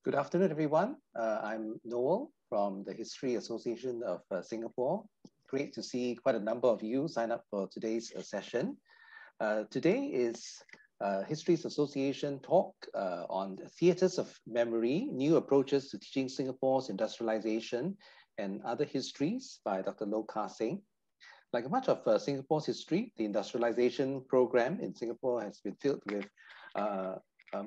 Good afternoon, everyone. I'm Noel from the History Association of Singapore. Great to see quite a number of you sign up for today's session. Today is Histories Association talk on theatres of memory, new approaches to teaching Singapore's industrialization and other histories by Dr. Loh Kah Seng. Like much of Singapore's history, the industrialization program in Singapore has been filled with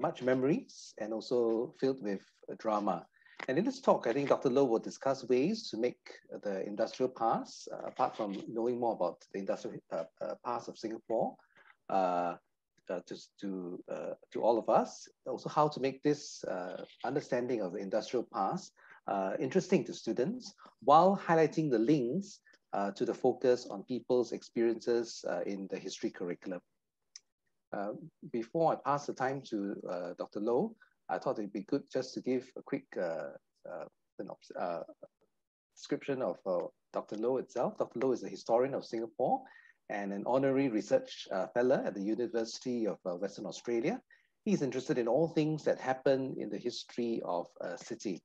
much memories and also filled with drama. And in this talk, I think Dr. Loh will discuss ways to make the industrial past, apart from knowing more about the industrial past of Singapore, to all of us, also how to make this understanding of the industrial past interesting to students, while highlighting the links to the focus on people's experiences in the history curriculum. Before I pass the time to Dr. Loh, I thought it'd be good just to give a quick description of Dr. Loh itself. Dr. Loh is a historian of Singapore and an honorary research fellow at the University of Western Australia. He's interested in all things that happen in the history of a city.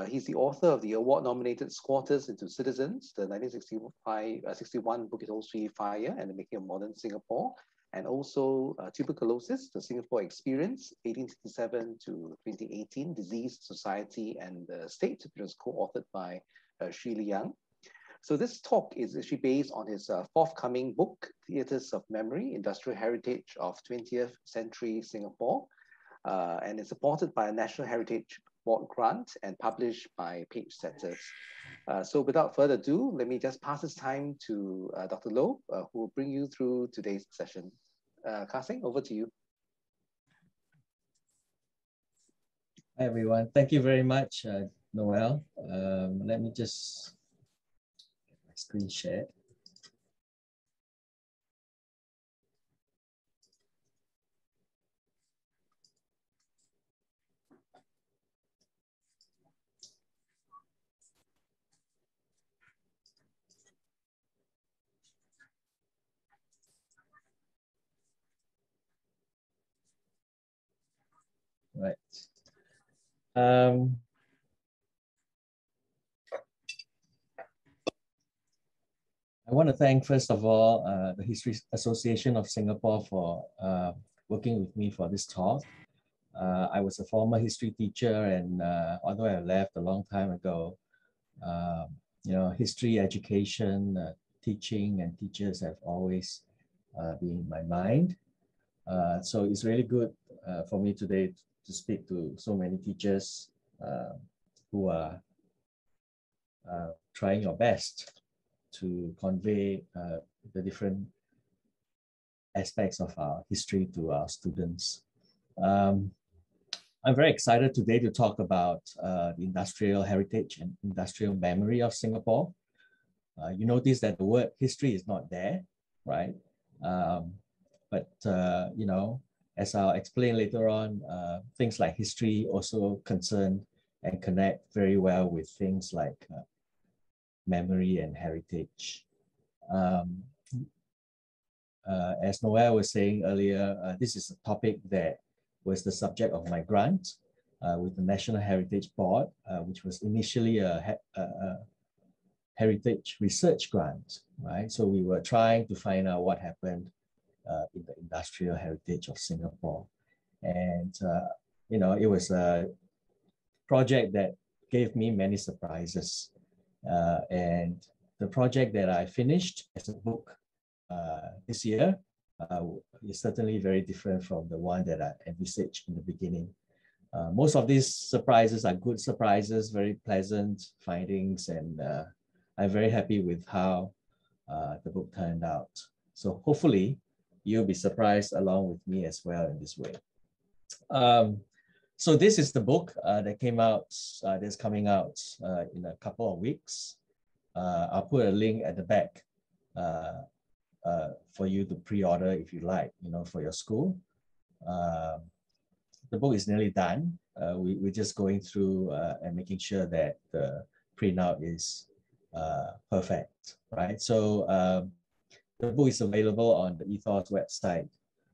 He's the author of the award-nominated Squatters into Citizens, the 1961 book is also Fire and the Making of Modern Singapore, and also Tuberculosis, the Singapore Experience, 1867 to 2018, Disease, Society, and the State, which was co-authored by Shi Liang. So this talk is actually based on his forthcoming book, Theatres of Memory, Industrial Heritage of 20th Century Singapore, and it's supported by a National Heritage Board grant and published by Page Setters. So without further ado, let me just pass this time to Dr. Loh, who will bring you through today's session. Kasing, over to you. Hi, everyone. Thank you very much, Noel. Let me just get my screen shared. Right. I want to thank, first of all, the Histories Association of Singapore for working with me for this talk. I was a former history teacher, and although I left a long time ago, history education, teaching, and teachers have always been in my mind. So it's really good for me today to speak to so many teachers who are trying your best to convey the different aspects of our history to our students. I'm very excited today to talk about the industrial heritage and industrial memory of Singapore. You notice that the word history is not there, right? But as I'll explain later on, things like history also concern and connect very well with things like memory and heritage. As Noel was saying earlier, this is a topic that was the subject of my grant with the National Heritage Board, which was initially a heritage research grant, right? So we were trying to find out what happened in the industrial heritage of Singapore. And, it was a project that gave me many surprises. And the project that I finished as a book this year is certainly very different from the one that I envisaged in the beginning. Most of these surprises are good surprises, very pleasant findings, and I'm very happy with how the book turned out. So hopefully you'll be surprised along with me as well in this way. So this is the book that came out, that's coming out in a couple of weeks. I'll put a link at the back for you to pre-order if you like, for your school. The book is nearly done. We're just going through and making sure that the printout is perfect, right? So the book is available on the Ethos website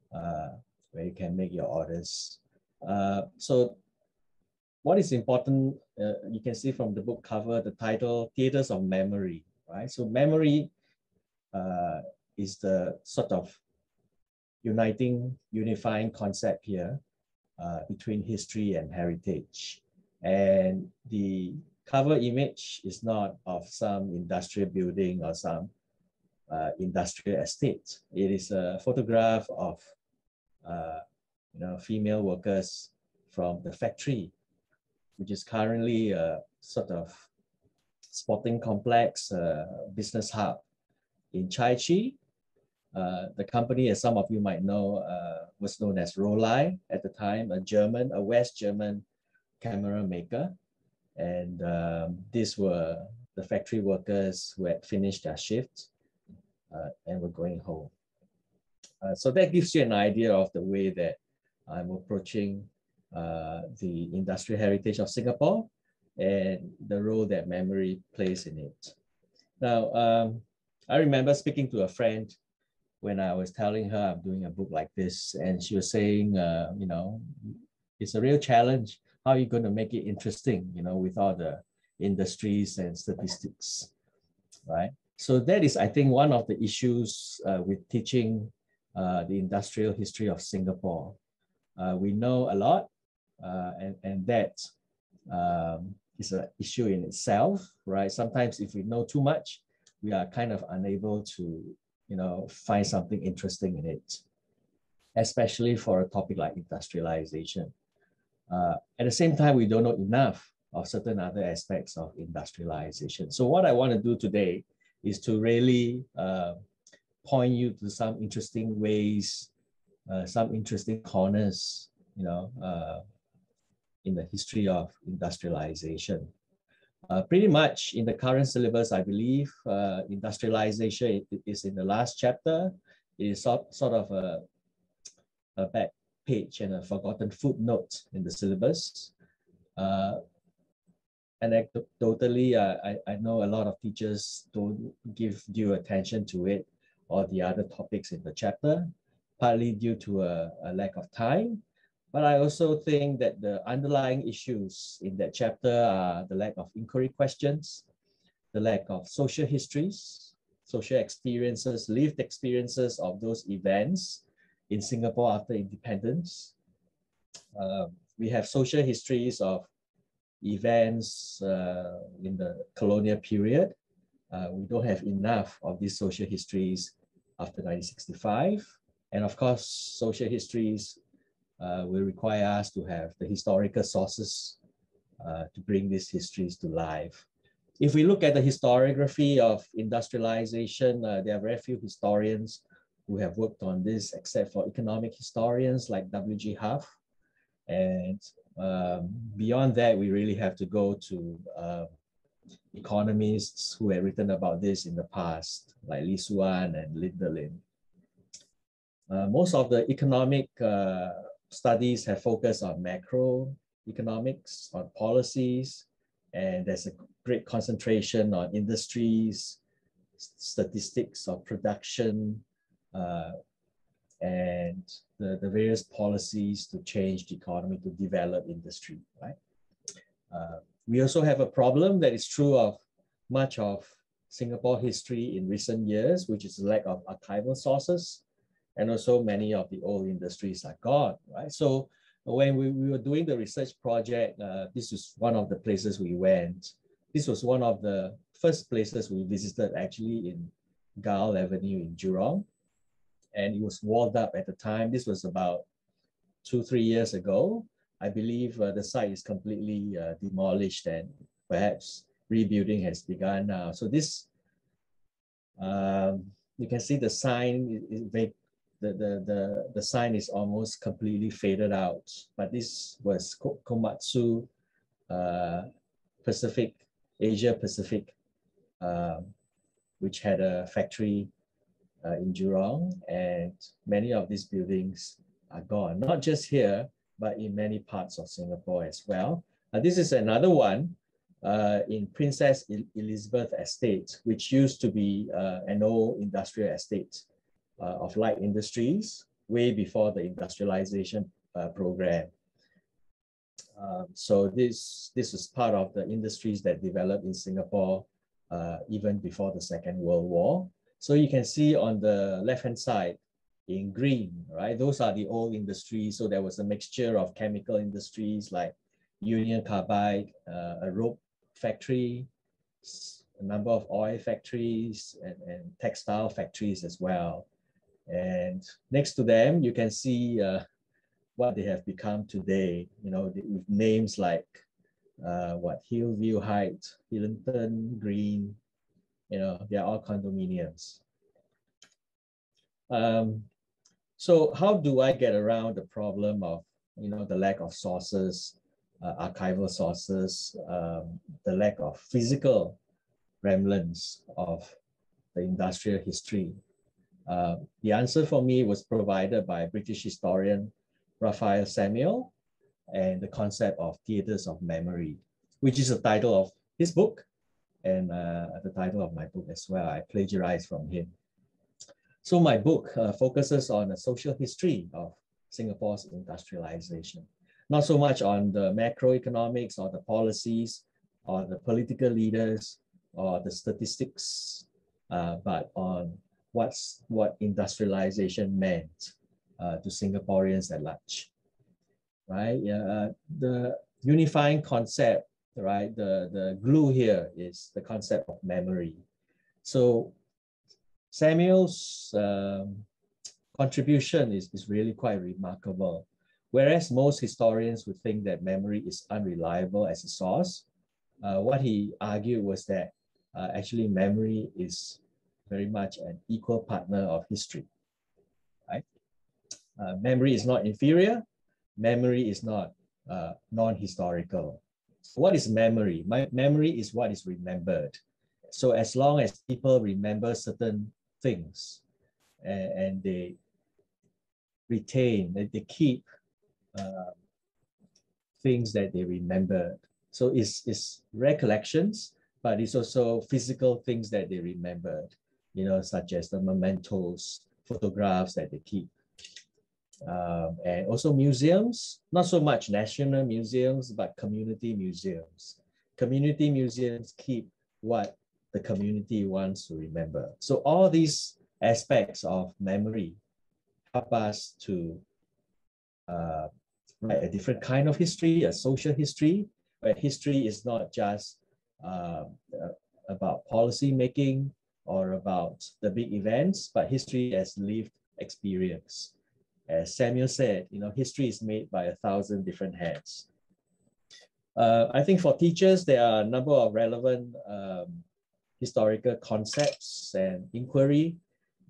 where you can make your orders. So what is important, you can see from the book cover, the title, Theatres of Memory, right? So memory is the sort of unifying concept here between history and heritage. And the cover image is not of some industrial building or some industrial estate. It is a photograph of female workers from the factory, which is currently a sort of sporting complex, business hub in Chai Chi. The company, as some of you might know, was known as Rolei at the time, a West German camera maker. And these were the factory workers who had finished their shift and were going home. So that gives you an idea of the way that I'm approaching the industrial heritage of Singapore and the role that memory plays in it. Now, I remember speaking to a friend when I was telling her I'm doing a book like this, and she was saying, it's a real challenge. How are you going to make it interesting, with all the industries and statistics, right? So that is, I think, one of the issues with teaching the industrial history of Singapore. We know a lot, and that is an issue in itself, right? Sometimes if we know too much, we are kind of unable to, find something interesting in it, especially for a topic like industrialization. At the same time, we don't know enough of certain other aspects of industrialization. So what I want to do today is to really point you to some interesting ways, some interesting corners, in the history of industrialization. Pretty much in the current syllabus, I believe industrialization is in the last chapter. It is sort of a back page and a forgotten footnote in the syllabus. Anecdotally, I know a lot of teachers don't give due attention to it or the other topics in the chapter, partly due to a lack of time. But I also think that the underlying issues in that chapter are the lack of inquiry questions, the lack of social histories, social experiences, lived experiences of those events in Singapore after independence. We have social histories of events in the colonial period. We don't have enough of these social histories after 1965. And of course, social histories will require us to have the historical sources to bring these histories to life. If we look at the historiography of industrialization, there are very few historians who have worked on this, except for economic historians like W.G. Huff. And beyond that, we really have to go to economists who have written about this in the past, like Lee Suan and Lindelin. Most of the economic studies have focused on macroeconomics, on policies, and there's a great concentration on industries, statistics of production, and the various policies to change the economy, to develop industry, right? We also have a problem that is true of much of Singapore history in recent years, which is the lack of archival sources. And also many of the old industries are gone, right? So when we were doing the research project, this was one of the places we went. This was one of the first places we visited, actually, in Gul Avenue in Jurong. And it was walled up at the time. This was about 2-3 years ago. I believe the site is completely demolished, and perhaps rebuilding has begun now. So this, you can see the sign is very, the sign is almost completely faded out, but this was Komatsu Pacific, Asia Pacific, which had a factory in Jurong, and many of these buildings are gone, not just here, but in many parts of Singapore as well. This is another one in Princess Elizabeth Estate, which used to be an old industrial estate of light industries way before the industrialization program. So this is part of the industries that developed in Singapore even before the Second World War. So you can see on the left-hand side in green, right? Those are the old industries. So there was a mixture of chemical industries like Union Carbide, a rope factory, a number of oil factories, and textile factories as well. And next to them, you can see what they have become today, with names like Hillview Heights, Hillington Green, they're all condominiums. So how do I get around the problem of, the lack of sources, archival sources, the lack of physical remnants of the industrial history? The answer for me was provided by British historian Raphael Samuel, and the concept of theatres of memory, which is the title of his book and the title of my book as well. I plagiarized from him. So my book focuses on a social history of Singapore's industrialization, not so much on the macroeconomics or the policies or the political leaders or the statistics, but on what industrialization meant to Singaporeans at large, right? The unifying concept, right? The glue here is the concept of memory. So Samuel's contribution is really quite remarkable. Whereas most historians would think that memory is unreliable as a source, what he argued was that actually memory is very much an equal partner of history, right? Memory is not inferior. Memory is not non-historical. What is memory? Memory is what is remembered. So as long as people remember certain things and they retain, they keep things that they remembered. So it's recollections, but it's also physical things that they remembered, you know, such as the mementos, photographs that they keep. And also museums, not so much national museums, but community museums. Community museums keep what the community wants to remember. So all these aspects of memory help us to write a different kind of history, a social history, where history is not just about policy making or about the big events, but history as lived experience. As Samuel said, you know, history is made by 1,000 different hands. I think for teachers, there are a number of relevant historical concepts and inquiry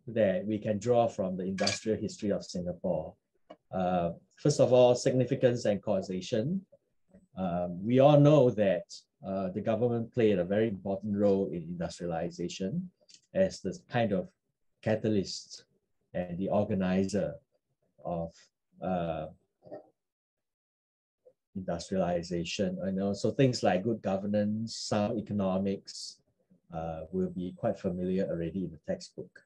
that we can draw from the industrial history of Singapore. First of all, significance and causation. We all know that the government played a very important role in industrialization as the kind of catalyst and the organizer of industrialization. And also things like good governance, sound economics will be quite familiar already in the textbook.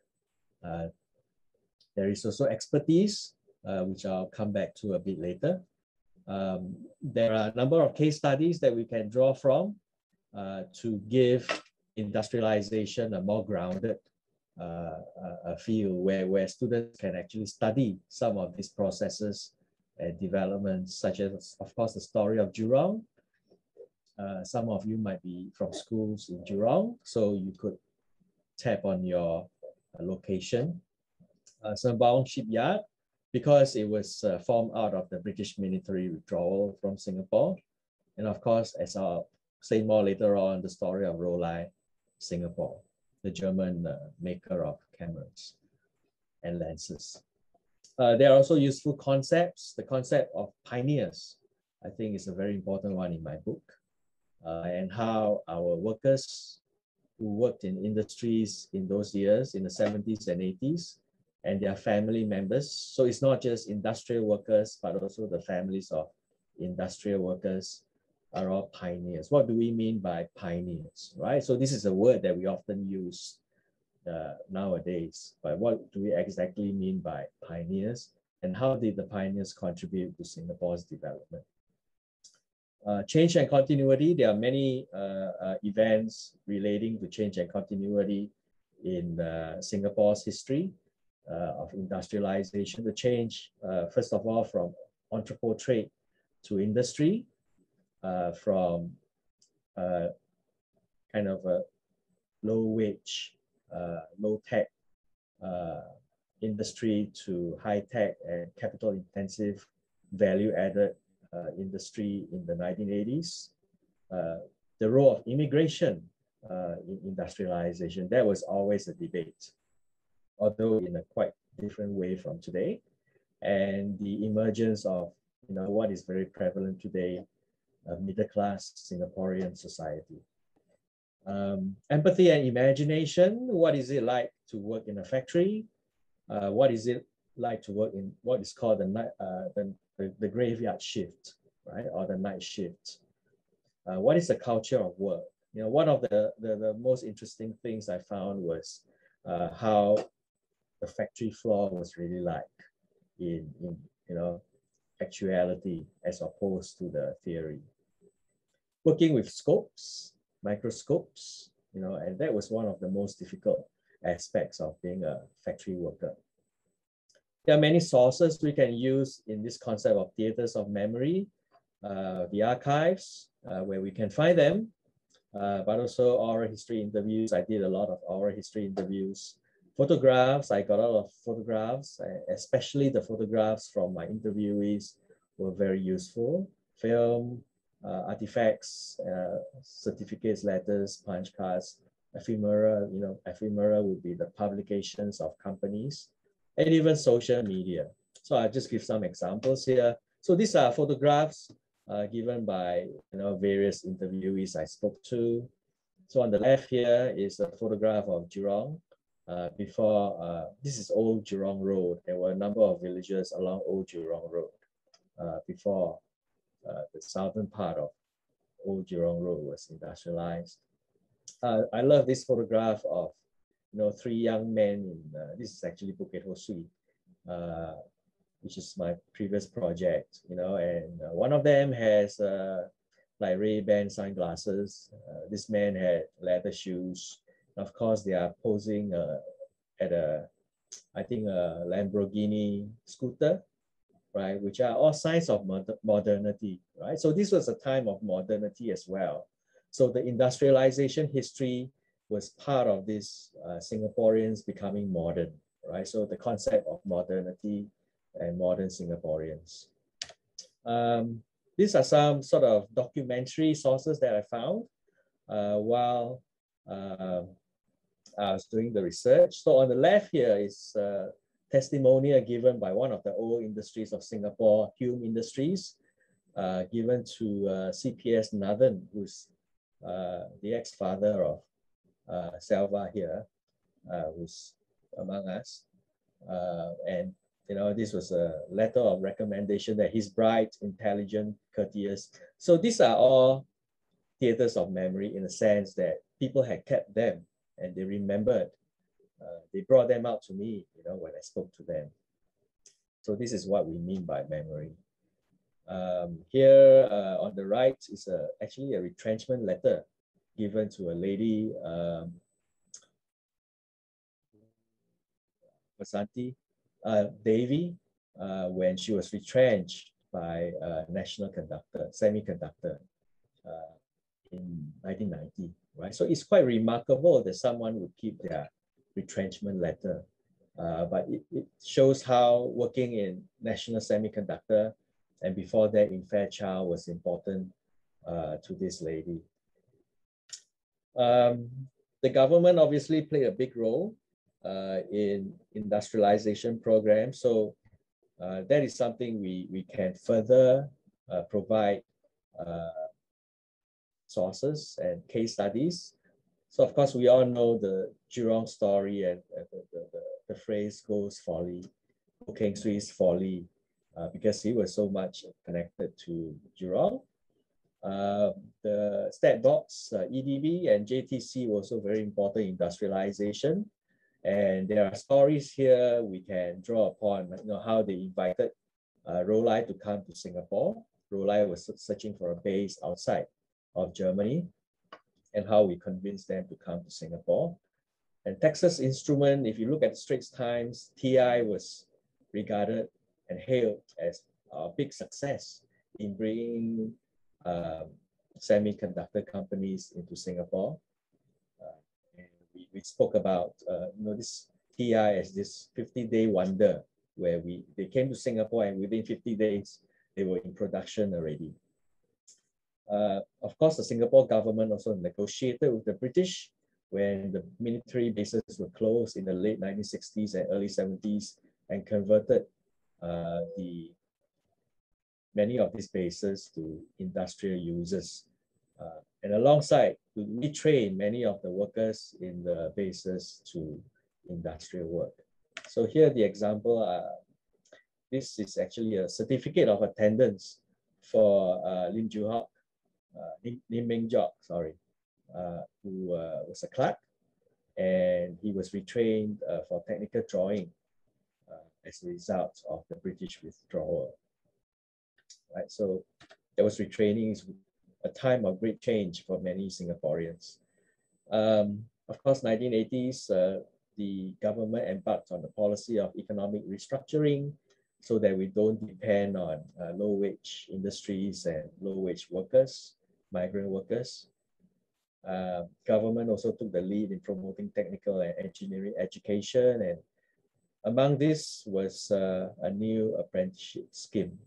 There is also expertise, which I'll come back to a bit later. There are a number of case studies that we can draw from to give industrialization a more grounded field where students can actually study some of these processes and developments, such as, of course, the story of Jurong. Some of you might be from schools in Jurong, so you could tap on your location. Sembawang Shipyard, because it was formed out of the British military withdrawal from Singapore. And of course, as I'll say more later on, the story of Rolei, Singapore, the German maker of cameras and lenses. There are also useful concepts. The concept of pioneers, I think, is a very important one in my book, and how our workers who worked in industries in those years, in the 70s and 80s, and their family members. So it's not just industrial workers, but also the families of industrial workers are all pioneers. What do we mean by pioneers, right? So this is a word that we often use nowadays, but what do we exactly mean by pioneers? And how did the pioneers contribute to Singapore's development? Change and continuity, there are many events relating to change and continuity in Singapore's history of industrialization. The change, first of all, from entrepot trade to industry, from kind of a low wage, low tech industry to high tech and capital intensive value added industry in the 1980s. The role of immigration in industrialization, that was always a debate, although in a quite different way from today. And the emergence of, you know, what is very prevalent today, middle-class Singaporean society. Empathy and imagination, what is it like to work in a factory? What is it like to work in what is called the graveyard shift, right? Or the night shift. What is the culture of work? You know, one of the most interesting things I found was how the factory floor was really like in you know, actuality as opposed to the theory. Working with scopes, microscopes, you know, and that was one of the most difficult aspects of being a factory worker. There are many sources we can use in this concept of theaters of memory, the archives, where we can find them, but also oral history interviews. I did a lot of oral history interviews. Photographs, I got a lot of photographs, especially the photographs from my interviewees were very useful. Film, artifacts, certificates, letters, punch cards, ephemera. Ephemera would be the publications of companies, and even social media. So I'll just give some examples here. So these are photographs given by various interviewees I spoke to. So on the left here is a photograph of Jurong. This is Old Jurong Road. There were a number of villages along Old Jurong Road before the southern part of Old Jurong Road was industrialized. I love this photograph of three young men in this is actually Bukit Ho Swee, which is my previous project. And one of them has like Ray-Ban sunglasses. This man had leather shoes. Of course, they are posing at I think a Lamborghini scooter, right? Which are all signs of modernity, right? So this was a time of modernity as well. So the industrialization history was part of this Singaporeans becoming modern, right? So the concept of modernity and modern Singaporeans. These are some sort of documentary sources that I found while I was doing the research. So on the left here is testimonial given by one of the old industries of Singapore, Hume Industries, given to CPS Nathan, who's the ex-father of Selva here, who's among us. And this was a letter of recommendation that he's bright, intelligent, courteous. So these are all theaters of memory in the sense that people had kept them and they remembered. They brought them out to me, when I spoke to them. So this is what we mean by memory. Here on the right is actually a retrenchment letter given to a lady, Vasanti Devi, when she was retrenched by National Semiconductor in 1990, right? So it's quite remarkable that someone would keep their retrenchment letter, but it shows how working in National Semiconductor and before that in Fairchild was important to this lady. The government obviously played a big role in industrialization programs. So that is something we can further provide sources and case studies. So of course, we all know the Jurong story and the phrase "Go's folly," Go Keng Swee's folly, because he was so much connected to Jurong. The stat box, EDB and JTC were also very important industrialization. And there are stories here we can draw upon, how they invited Rolai to come to Singapore. Rolai was searching for a base outside of Germany, and how we convinced them to come to Singapore. And Texas Instrument, if you look at the Straits Times, TI was regarded and hailed as a big success in bringing semiconductor companies into Singapore. And we spoke about this TI as this 50-day wonder, where they came to Singapore and within 50 days, they were in production already. Of course, the Singapore government also negotiated with the British when the military bases were closed in the late 1960s and early 70s and converted many of these bases to industrial uses. And alongside, to retrain many of the workers in the bases to industrial work. So here the example, this is actually a certificate of attendance for Lim Meng Jok, who was a clerk, and he was retrained for technical drawing as a result of the British withdrawal. Right, so there was retraining, is a time of great change for many Singaporeans. Of course, 1980s, the government embarked on the policy of economic restructuring so that we don't depend on low-wage industries and low-wage workers, migrant workers. Government also took the lead in promoting technical and engineering education, and among this was a new apprenticeship scheme,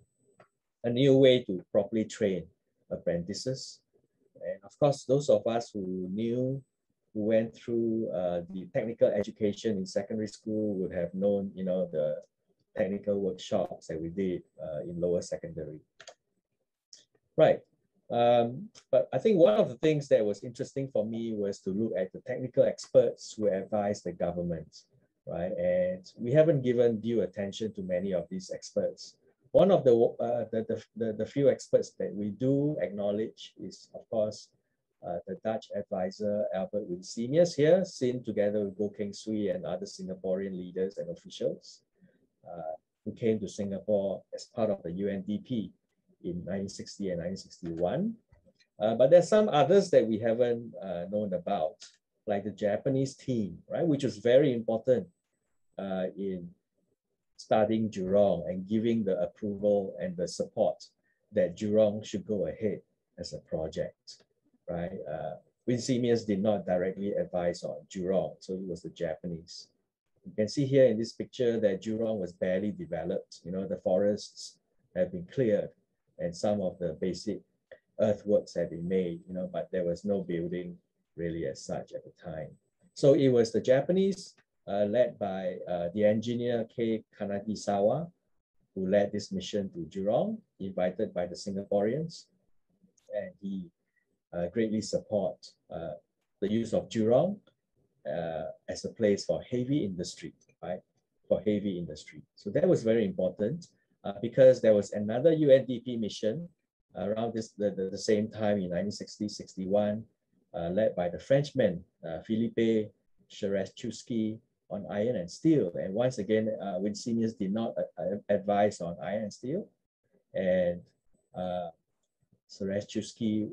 a new way to properly train apprentices. And of course, those of us who went through the technical education in secondary school would have known, the technical workshops that we did in lower secondary. Right. But I think one of the things that was interesting for me was to look at the technical experts who advised the government, right? And we haven't given due attention to many of these experts. One of the few experts that we do acknowledge is, of course, the Dutch advisor Albert Winsemius here, seen together with Goh Keng Swee and other Singaporean leaders and officials who came to Singapore as part of the UNDP in 1960 and 1961. But there's some others that we haven't known about, like the Japanese team, right, which was very important in studying Jurong and giving the approval and the support that Jurong should go ahead as a project, right? Winsemius did not directly advise on Jurong, so it was the Japanese. You can see here in this picture that Jurong was barely developed. The forests have been cleared and some of the basic earthworks have been made, but there was no building really as such at the time. So it was the Japanese led by the engineer K. Kanagisawa, who led this mission to Jurong, invited by the Singaporeans, and he greatly support the use of Jurong as a place for heavy industry, right? For heavy industry. So that was very important because there was another UNDP mission around the same time in 1960-61, led by the Frenchman Philippe Shereshchewski on iron and steel. And once again, Winsemius did not advise on iron and steel. And Shereshchewski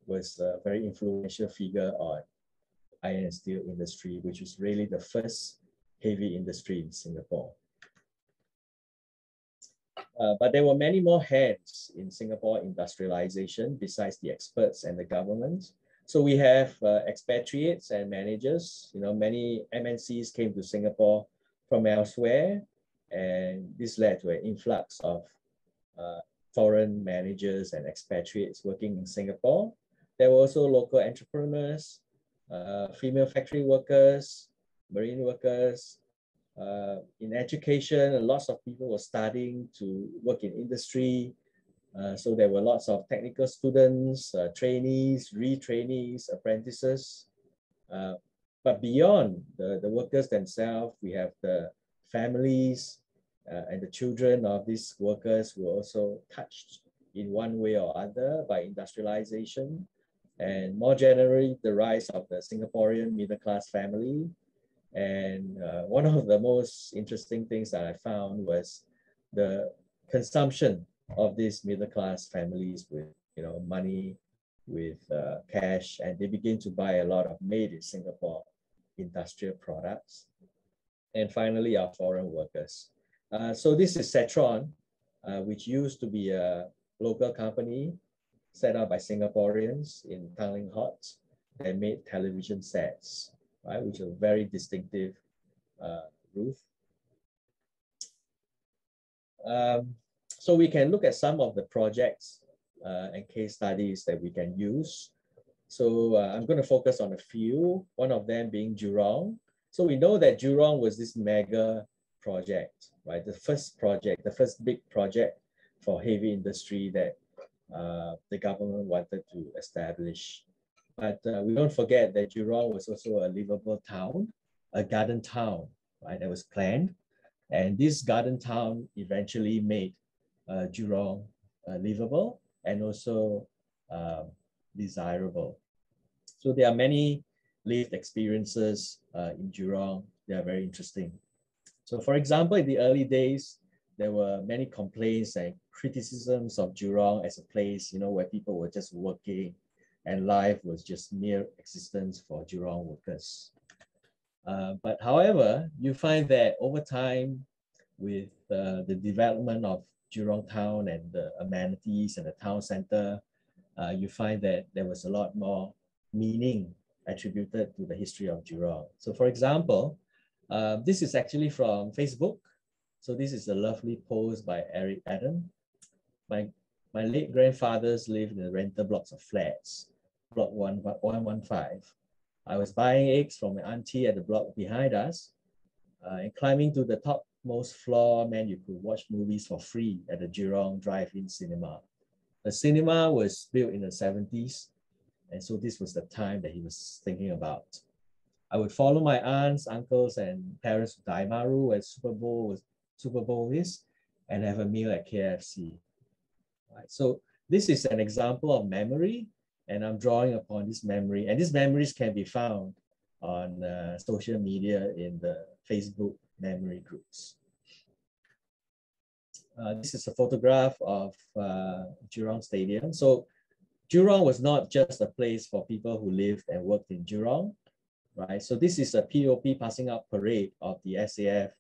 was a very influential figure on iron and steel industry, which was really the first heavy industry in Singapore. But there were many more hands in Singapore industrialization besides the experts and the government. So we have expatriates and managers. Many MNCs came to Singapore from elsewhere, and this led to an influx of foreign managers and expatriates working in Singapore. There were also local entrepreneurs, female factory workers, marine workers. In education, lots of people were studying to work in industry. So there were lots of technical students, trainees, retrainees, apprentices. But beyond the workers themselves, we have the families and the children of these workers who were also touched in one way or other by industrialization. And more generally, the rise of the Singaporean middle-class family. And one of the most interesting things that I found was the consumption of these middle-class families with money, with cash, and they begin to buy a lot of made in Singapore industrial products. And finally, our foreign workers. So this is Cetron, which used to be a local company set up by Singaporeans in Tanglin Halt that made television sets, right, which is a very distinctive roof. So we can look at some of the projects and case studies that we can use. So I'm going to focus on a few, one of them being Jurong. So we know that Jurong was this mega project, right? The first big project for heavy industry that the government wanted to establish. But we don't forget that Jurong was also a livable town, a garden town, right? That was planned. And this garden town eventually made Jurong livable and also desirable. So there are many lived experiences in Jurong. They are very interesting. So for example, in the early days, there were many complaints and criticisms of Jurong as a place, where people were just working and life was just mere existence for Jurong workers. But however, you find that over time, with the development of Jurong town and the amenities and the town center, you find that there was a lot more meaning attributed to the history of Jurong. So for example, this is actually from Facebook. So this is a lovely post by Eric Adam. My late grandfathers lived in the rental blocks of flats, block 115. I was buying eggs from my auntie at the block behind us, and climbing to the topmost floor meant you could watch movies for free at the Jurong Drive-In Cinema. The cinema was built in the 70s, and so this was the time that he was thinking about. I would follow my aunts, uncles, and parents to Daimaru where Super Bowl is, and have a meal at KFC. Right. So this is an example of memory, and I'm drawing upon this memory, and these memories can be found on social media in the Facebook memory groups. This is a photograph of Jurong Stadium. So Jurong was not just a place for people who lived and worked in Jurong, right? So this is a POP passing out parade of the SAF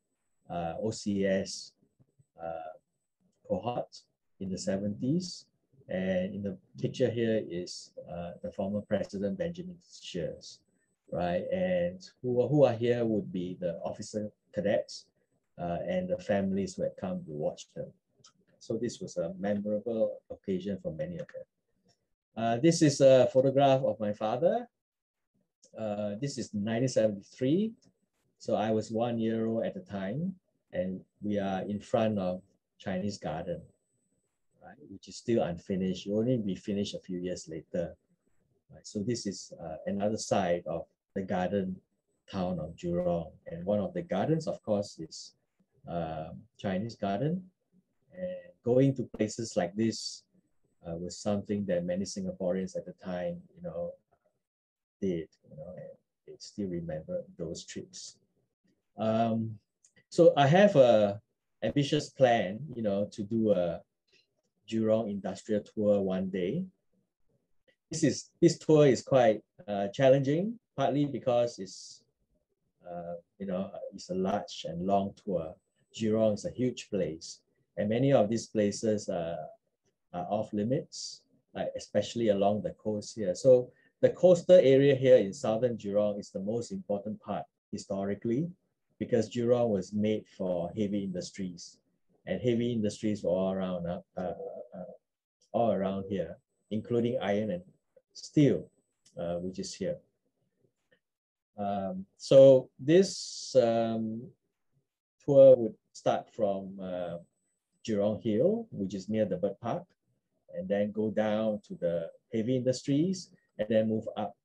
OCS cohort in the 70s. And in the picture here is the former President Benjamin Shears, right? And who are here would be the officer cadets and the families who had come to watch them. So this was a memorable occasion for many of them. This is a photograph of my father. This is 1973. So I was 1 year old at the time, and we are in front of Chinese Garden, right, which is still unfinished. It will only be finished a few years later. Right, so this is another side of the garden town of Jurong. And one of the gardens, of course, is Chinese Garden. And going to places like this was something that many Singaporeans at the time, did, and they still remember those trips. So I have a ambitious plan, to do a Jurong industrial tour one day. This tour is quite challenging, partly because it's a large and long tour. Jurong is a huge place, and many of these places are off limits, like especially along the coast here. So the coastal area here in southern Jurong is the most important part historically, because Jurong was made for heavy industries, and heavy industries were all around here, including iron and steel, which is here. So this tour would start from Jurong Hill, which is near the bird park, and then go down to the heavy industries, and then move up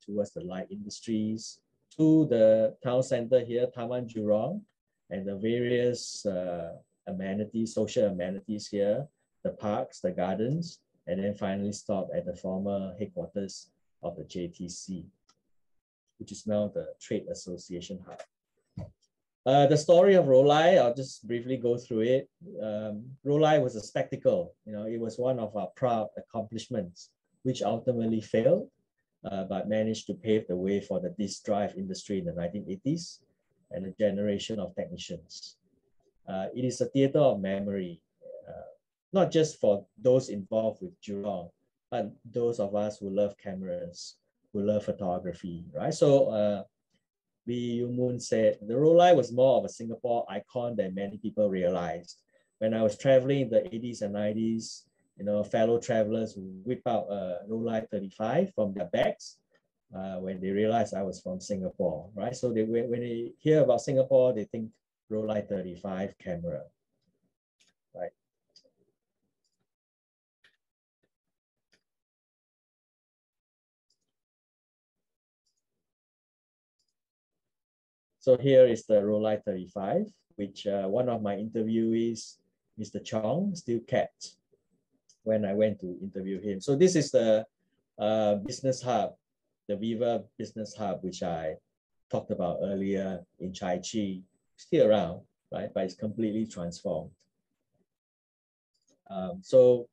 towards the light industries to the town center here, Taman Jurong, and the various amenities, social amenities here, the parks, the gardens, and then finally stop at the former headquarters of the JTC, which is now the Trade Association Hub. The story of Rolai, I'll just briefly go through it. Rolai was a spectacle. It was one of our proud accomplishments, which ultimately failed, but managed to pave the way for the disc drive industry in the 1980s and a generation of technicians. It is a theater of memory, not just for those involved with Jurong, but those of us who love cameras, who love photography, right? So Lee Yu Moon said, the Rolai was more of a Singapore icon than many people realized. When I was traveling in the 80s and 90s, fellow travelers would whip out a Rolai 35 from their bags when they realized I was from Singapore, right? So when they hear about Singapore, they think Rolai 35 camera, right? So here is the Rolai 35, which one of my interviewees, Mr. Chong, still kept when I went to interview him. So this is the business hub, the Viva Business Hub, which I talked about earlier in Chai Chi, still around, right? But it's completely transformed. So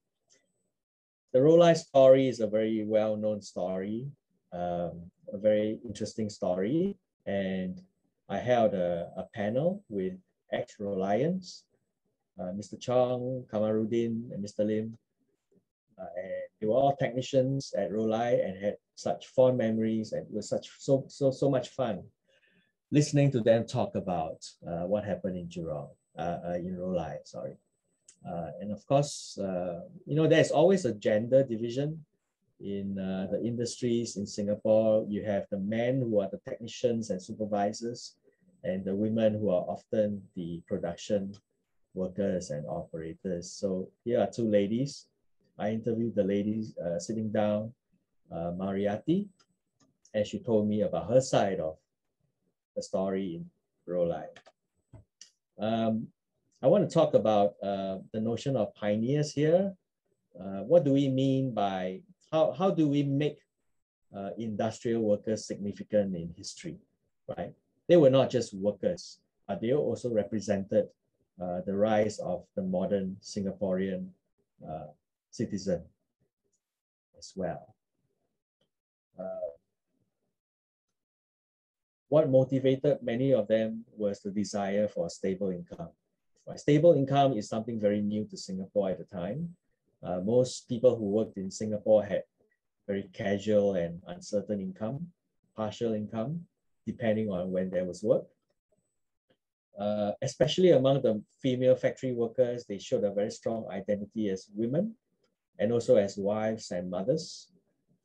the Rolai story is a very well-known story, a very interesting story. And I held a panel with ex-Reliance, Mr. Chong, Kamaruddin, and Mr. Lim. And they were all technicians at Rolai and had such fond memories, and it was so much fun listening to them talk about what happened in in Rolai, sorry. And of course, you know, there's always a gender division in the industries in Singapore. You have the men who are the technicians and supervisors, and the women who are often the production workers and operators. So here are two ladies. I interviewed the ladies sitting down, Mariati, and she told me about her side of the story in Rolai. I want to talk about the notion of pioneers here. What do we mean by, how do we make industrial workers significant in history, right? They were not just workers, but they also represented the rise of the modern Singaporean citizen as well. What motivated many of them was the desire for a stable income. Right? Stable income is something very new to Singapore at the time. Most people who worked in Singapore had very casual and uncertain income, partial income, depending on when there was work. Especially among the female factory workers, they showed a very strong identity as women and also as wives and mothers.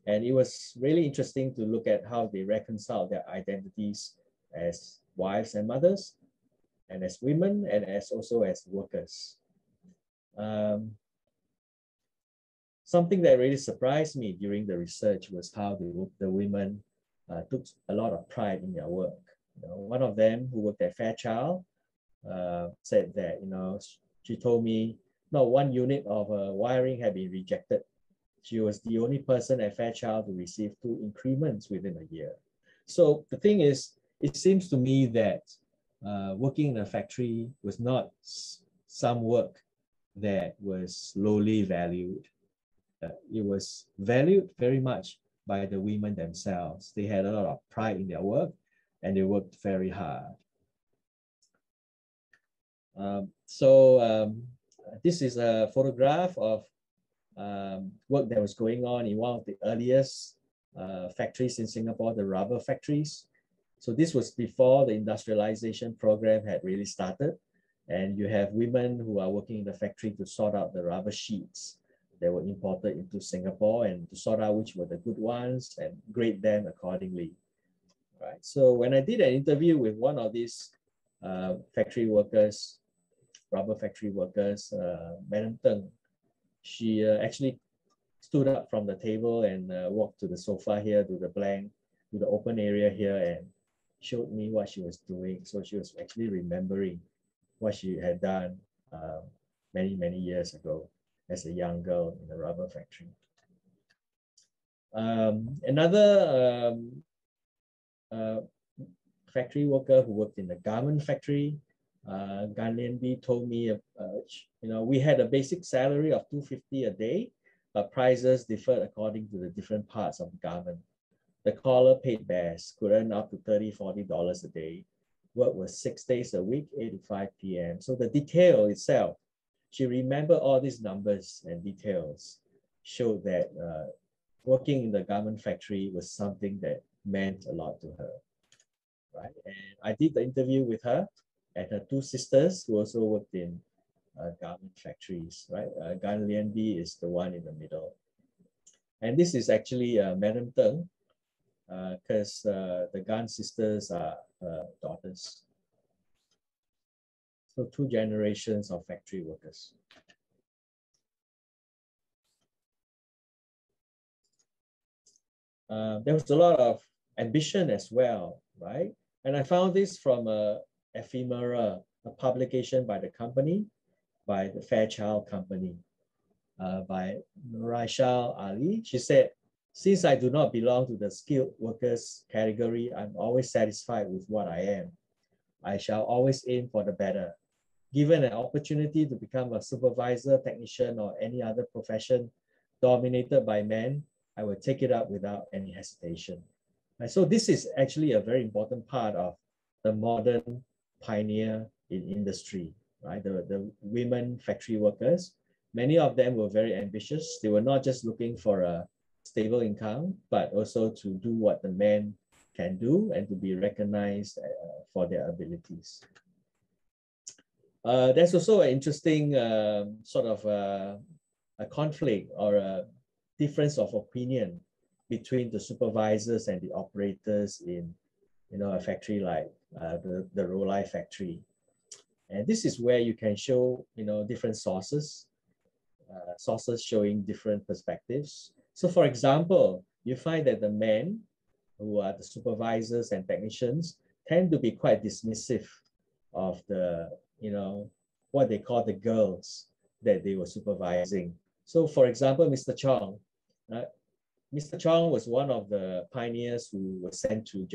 And it was really interesting to look at how they reconciled their identities as wives and mothers, and as women, and also as workers. Something that really surprised me during the research was how the women took a lot of pride in their work. You know, one of them who worked at Fairchild said that, you know, she told me not one unit of wiring had been rejected. She was the only person at Fairchild to receive 2 increments within a year. So the thing is, it seems to me that working in a factory was not some work that was lowly valued. It was valued very much by the women themselves. They had a lot of pride in their work and they worked very hard. This is a photograph of work that was going on in one of the earliest factories in Singapore, the rubber factories. So this was before the industrialization program had really started. And you have women who are working in the factory to sort out the rubber sheets that were imported into Singapore and to sort out which were the good ones and grade them accordingly. Right. So when I did an interview with one of these factory workers, rubber factory workers, Madam Teng, she actually stood up from the table and walked to the sofa here, to the open area here, and showed me what she was doing. So she was actually remembering what she had done many years ago as a young girl in a rubber factory. Another factory worker who worked in the garment factory, Gan Lian Bi, told me, you know, we had a basic salary of $250 a day, but prices differed according to the different parts of the garment. The collar paid best, could earn up to $30, $40 a day. Work was 6 days a week, 8 to 5 p.m. So the detail itself, she remembered all these numbers and details, showed that working in the garment factory was something that meant a lot to her. Right? And I did the interview with her and her 2 sisters who also worked in garment factories. Right? Gan Lian Bi is the one in the middle. And this is actually Madam Teng, because the Gan sisters are daughters. So 2 generations of factory workers. There was a lot of ambition as well, right? And I found this from a ephemera, a publication by the company, by the Fairchild company, by Raphael Ali. She said, since I do not belong to the skilled workers category, I'm always satisfied with what I am. I shall always aim for the better. Given an opportunity to become a supervisor, technician, or any other profession dominated by men, I will take it up without any hesitation. Right? So this is actually a very important part of the modern pioneer in industry, right? The women factory workers, many of them were very ambitious. They were not just looking for a stable income, but also to do what the men can do and to be recognized for their abilities. There's also an interesting sort of a conflict or a difference of opinion between the supervisors and the operators in, a factory like the Rolai factory. And this is where you can show, different sources showing different perspectives. So for example, you find that the men who are the supervisors and technicians tend to be quite dismissive of the, what they call the girls that they were supervising. So for example, Mr. Chong, Mr. Chong was one of the pioneers who was sent to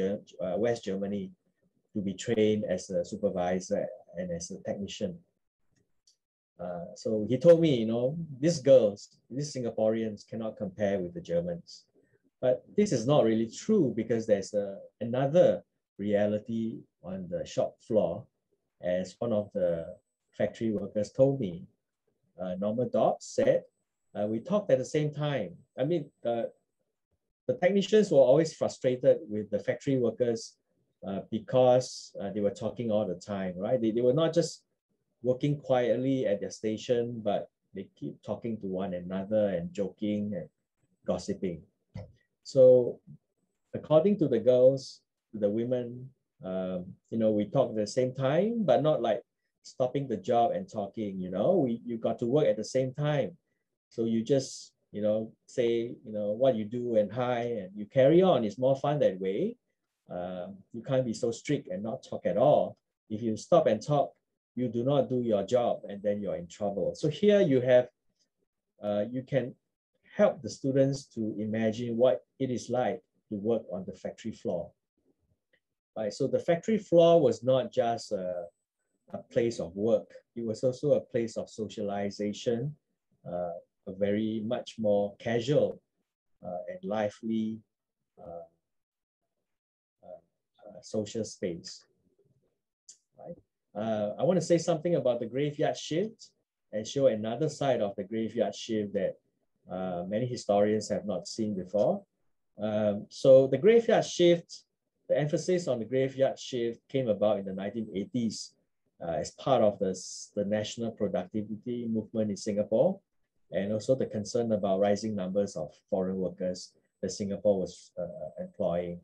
West Germany to be trained as a supervisor and as a technician. So he told me, these girls, these Singaporeans cannot compare with the Germans. But this is not really true because there's another reality on the shop floor, as one of the factory workers told me. Norma Dobbs said, we talked at the same time. I mean, the technicians were always frustrated with the factory workers because they were talking all the time, right? They were not just working quietly at their station, but they keep talking to one another and joking and gossiping. So according to the girls, the women, we talk at the same time, but not like stopping the job and talking, you got to work at the same time. So you just, say, what you do and hi, and you carry on. It's more fun that way. You can't be so strict and not talk at all. If you stop and talk, you do not do your job and then you're in trouble. So here you have, you can help the students to imagine what it is like to work on the factory floor. Right, so the factory floor was not just a place of work. It was also a place of socialization, a very much more casual and lively social space. Right? I want to say something about the graveyard shift and show another side of the graveyard shift that many historians have not seen before. So the graveyard shift, the emphasis on the graveyard shift came about in the 1980s as part of the national productivity movement in Singapore, and also the concern about rising numbers of foreign workers that Singapore was employing.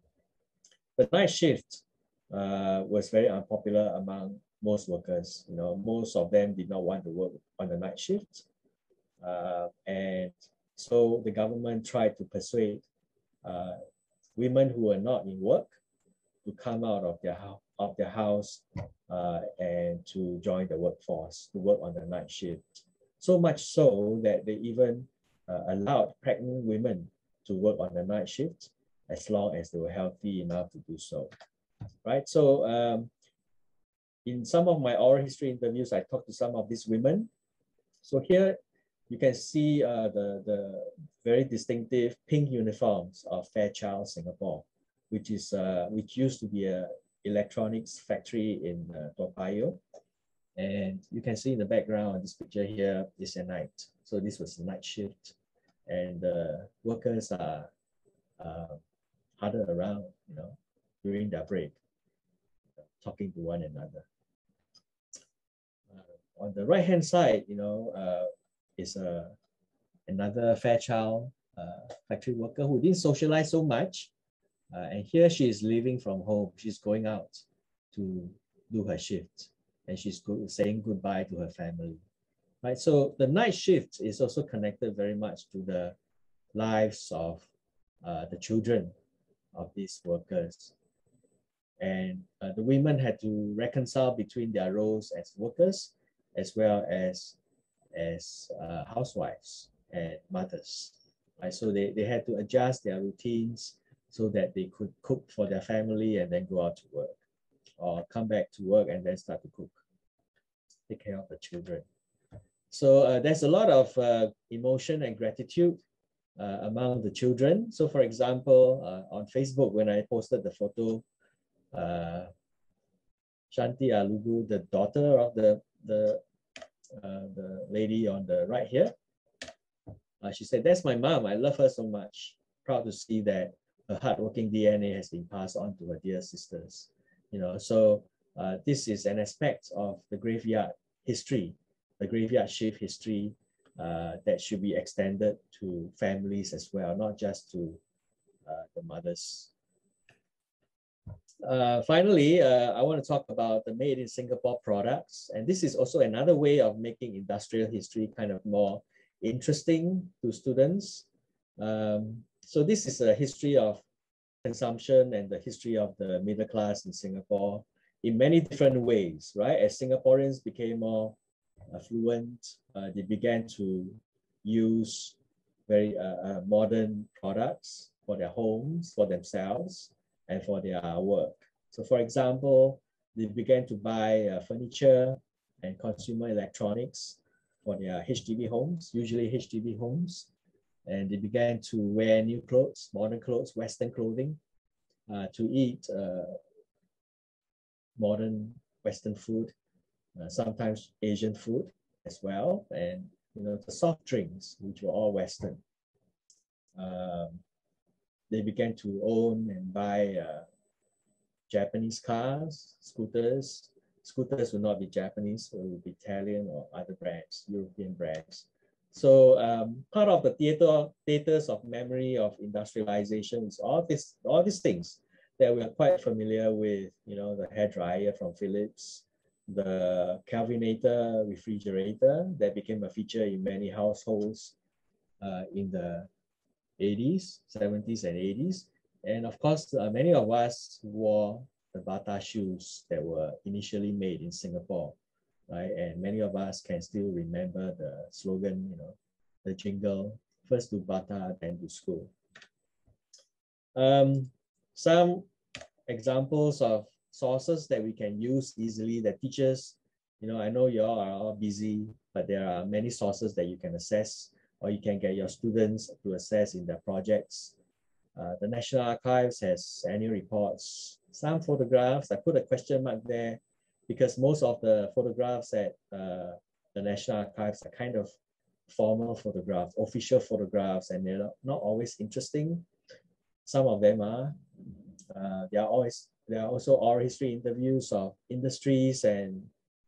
The night shift was very unpopular among most workers. Most of them did not want to work on the night shift. And so the government tried to persuade women who were not in work to come out of their house and to join the workforce, to work on the night shift. So much so that they even allowed pregnant women to work on the night shift as long as they were healthy enough to do so. Right? So in some of my oral history interviews, I talked to some of these women. So here you can see the very distinctive pink uniforms of Fairchild Singapore, which used to be an electronics factory in Toa Payoh. And you can see in the background of this picture here is a night. So this was a night shift, and workers are huddled around, during their break, talking to one another. On the right-hand side, is another Fairchild factory worker who didn't socialize so much. And here she is leaving from home. She's going out to do her shift, and she's saying goodbye to her family. Right? So the night shift is also connected very much to the lives of the children of these workers. And the women had to reconcile between their roles as workers as well as housewives and mothers. Right? So they had to adjust their routines so that they could cook for their family and then go out to work, or come back to work and then start to cook, take care of the children. So there's a lot of emotion and gratitude among the children. So for example, on Facebook, when I posted the photo, Shanti Alugu, the daughter of the lady on the right here, she said, "That's my mom. I love her so much. Proud to see that her hardworking DNA has been passed on to her dear sisters." So this is an aspect of the graveyard history, the graveyard shift history that should be extended to families as well, not just to the mothers. Finally, I want to talk about the made in Singapore products. And this is also another way of making industrial history kind of more interesting to students. So this is a history of consumption and the history of the middle class in Singapore in many different ways, right? As Singaporeans became more affluent, they began to use very modern products for their homes, for themselves, and for their work. So for example, they began to buy furniture and consumer electronics for their HDB homes, usually HDB homes. And they began to wear new clothes, modern clothes, Western clothing, to eat modern Western food, sometimes Asian food as well, and the soft drinks, which were all Western. They began to own and buy Japanese cars, scooters. Scooters will not be Japanese, it will be Italian or other brands, European brands. So part of the theaters of memory of industrialization is all these things that we are quite familiar with. The hairdryer from Philips, the Kelvinator refrigerator that became a feature in many households in the 80s, 70s, and 80s. And of course, many of us wore the Bata shoes that were initially made in Singapore, right? And many of us can still remember the slogan, the jingle, first to Bata, then to school. Some examples of sources that we can use easily that teachers, I know you all are all busy, but there are many sources that you can access, or you can get your students to assess in their projects. The National Archives has annual reports, some photographs. I put a question mark there because most of the photographs at the National Archives are kind of formal photographs, official photographs, and they're not always interesting. Some of them are. There are also oral history interviews of industries and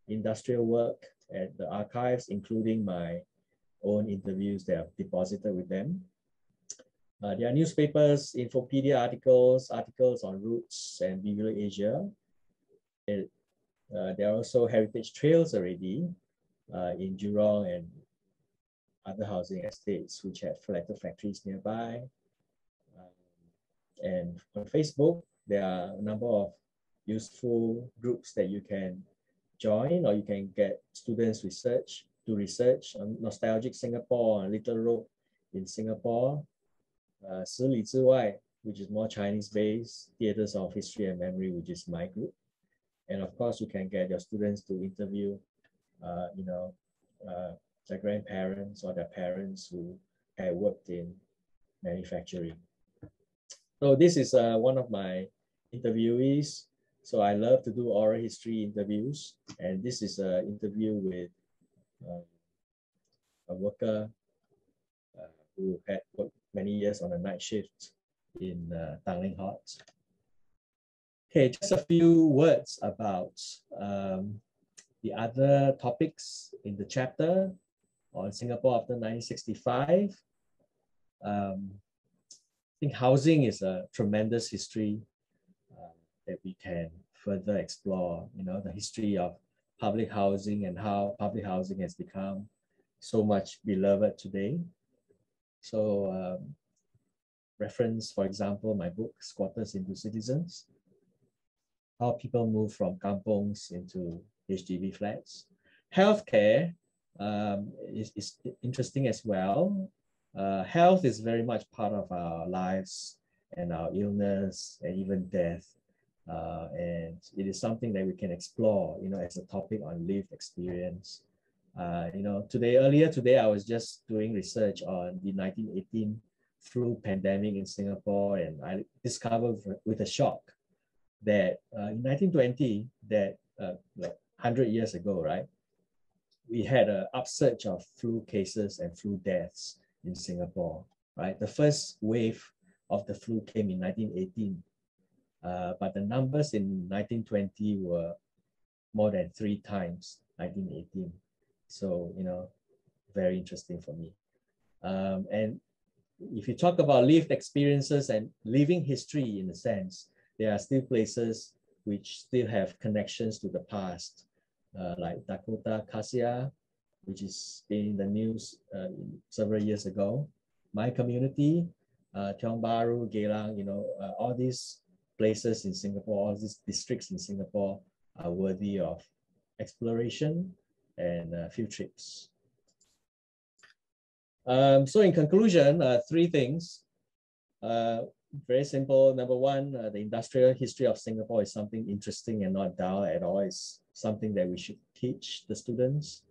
industrial work at the archives, including my own interviews that I've deposited with them. There are newspapers, infopedia articles on roots and Bigger Asia. There are also heritage trails already in Jurong and other housing estates which have flatter factories nearby. And on Facebook, there are a number of useful groups that you can join, or you can get students to research on Nostalgic Singapore, Little Road in Singapore, 十里之外, which is more Chinese-based, Theaters of History and Memory, which is my group. And of course, you can get your students to interview, their grandparents or their parents who had worked in manufacturing. So this is one of my interviewees. So I love to do oral history interviews. And this is an interview with a worker who had worked many years on a night shift in Tanglin Hot. Okay, just a few words about the other topics in the chapter on Singapore after 1965. I think housing is a tremendous history that we can further explore, the history of public housing and how public housing has become so much beloved today. So reference, for example, my book, Squatters into Citizens, how people move from kampongs into HDB flats. Healthcare is interesting as well. Health is very much part of our lives and our illness and even death. And it is something that we can explore, as a topic on lived experience. Earlier today, I was just doing research on the 1918 flu pandemic in Singapore, and I discovered with a shock that in 1920, that like 100 years ago, right, we had an upsurge of flu cases and flu deaths in Singapore, right? The first wave of the flu came in 1918, but the numbers in 1920 were more than 3 times 1918. So, you know, very interesting for me. And if you talk about lived experiences and living history in a sense, there are still places which still have connections to the past, like Dakota Cassia, which is in the news several years ago. My community, Tiong Bahru, Geylang, you know, all these places in Singapore, all these districts in Singapore are worthy of exploration and field trips. So in conclusion, 3 things. Very simple. Number 1, the industrial history of Singapore is something interesting and not dull at all. It's something that we should teach the students.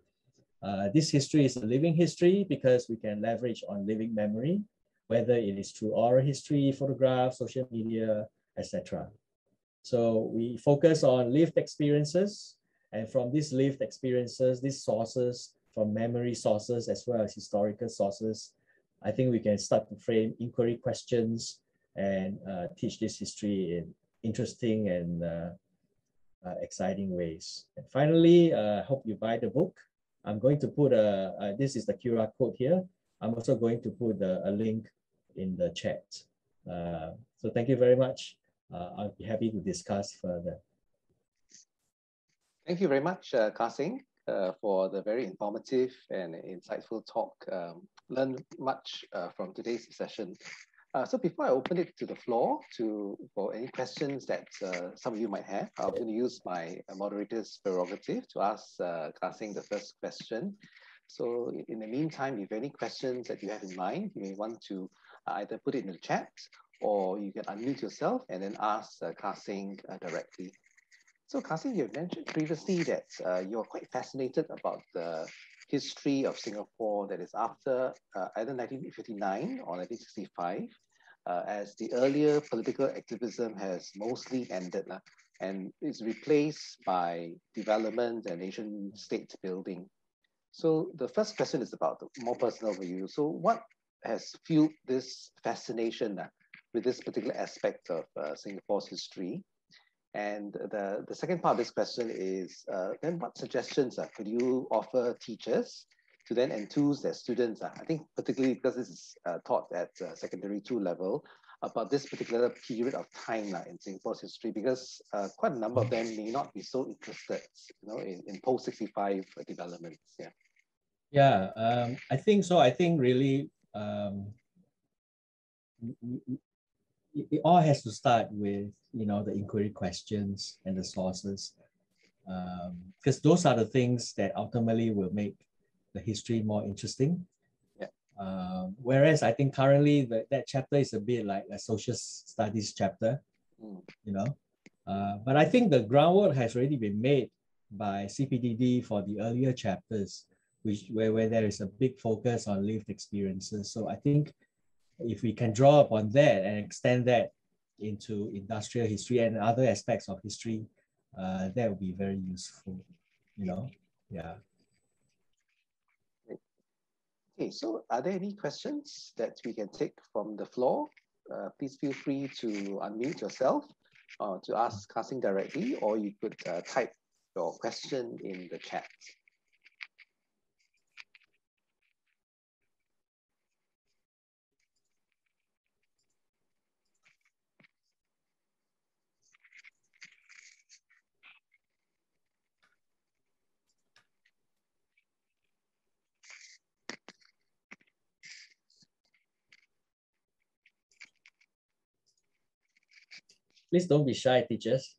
This history is a living history because we can leverage on living memory, whether it is through oral history, photographs, social media, etc. So we focus on lived experiences, and from these lived experiences, these sources, from memory sources as well as historical sources, I think we can start to frame inquiry questions and teach this history in interesting and exciting ways. And finally, I hope you buy the book. I'm going to put this is the QR code here. I'm also going to put a link in the chat. So thank you very much. I'll be happy to discuss further. Thank you very much, Kasing, for the very informative and insightful talk. Learned much from today's session. So before I open it to the floor for any questions that some of you might have, I'm going to use my moderator's prerogative to ask Kasing the first question. So in the meantime, if any questions that you have in mind, you may want to either put it in the chat or you can unmute yourself and then ask Kasing directly. So Kasing, you've mentioned previously that you're quite fascinated about the history of Singapore that is after either 1959 or 1965, as the earlier political activism has mostly ended and is replaced by development and nation state building. So the first question is about more personal for you. So what has fueled this fascination with this particular aspect of Singapore's history? And the second part of this question is, then what suggestions could you offer teachers to then enthuse their students? I think particularly because this is taught at secondary 2 level, about this particular period of time in Singapore's history, because quite a number of them may not be so interested, you know, in post-65 developments. Yeah, I think so. I think really it all has to start with, you know, the inquiry questions and the sources, because those are the things that ultimately will make the history more interesting. Yeah. Whereas I think currently that chapter is a bit like a social studies chapter, you know. But I think the groundwork has already been made by CPDD for the earlier chapters, where there is a big focus on lived experiences. So I think if we can draw upon that and extend that into industrial history and other aspects of history, that would be very useful, you know. Yeah. Okay, so are there any questions that we can take from the floor? Please feel free to unmute yourself to ask Kasing directly, or you could type your question in the chat. Please don't be shy, teachers.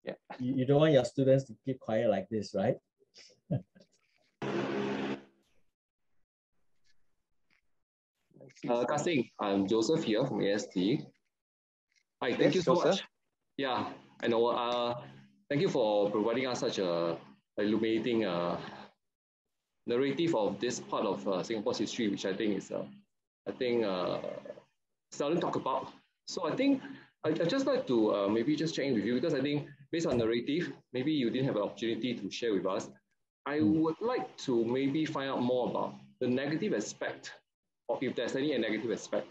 Yeah. You don't want your students to keep quiet like this, right? Kasing, I'm Joseph here from AST. Hi, thank you so much. Yeah, I know. Thank you for providing us such a illuminating narrative of this part of Singapore's history, which I think is I think, seldom talk about. So I think I'd just like to maybe just check in with you, because I think based on narrative, maybe you didn't have an opportunity to share with us. I would like to maybe find out more about the negative aspect, or if there's any negative aspect.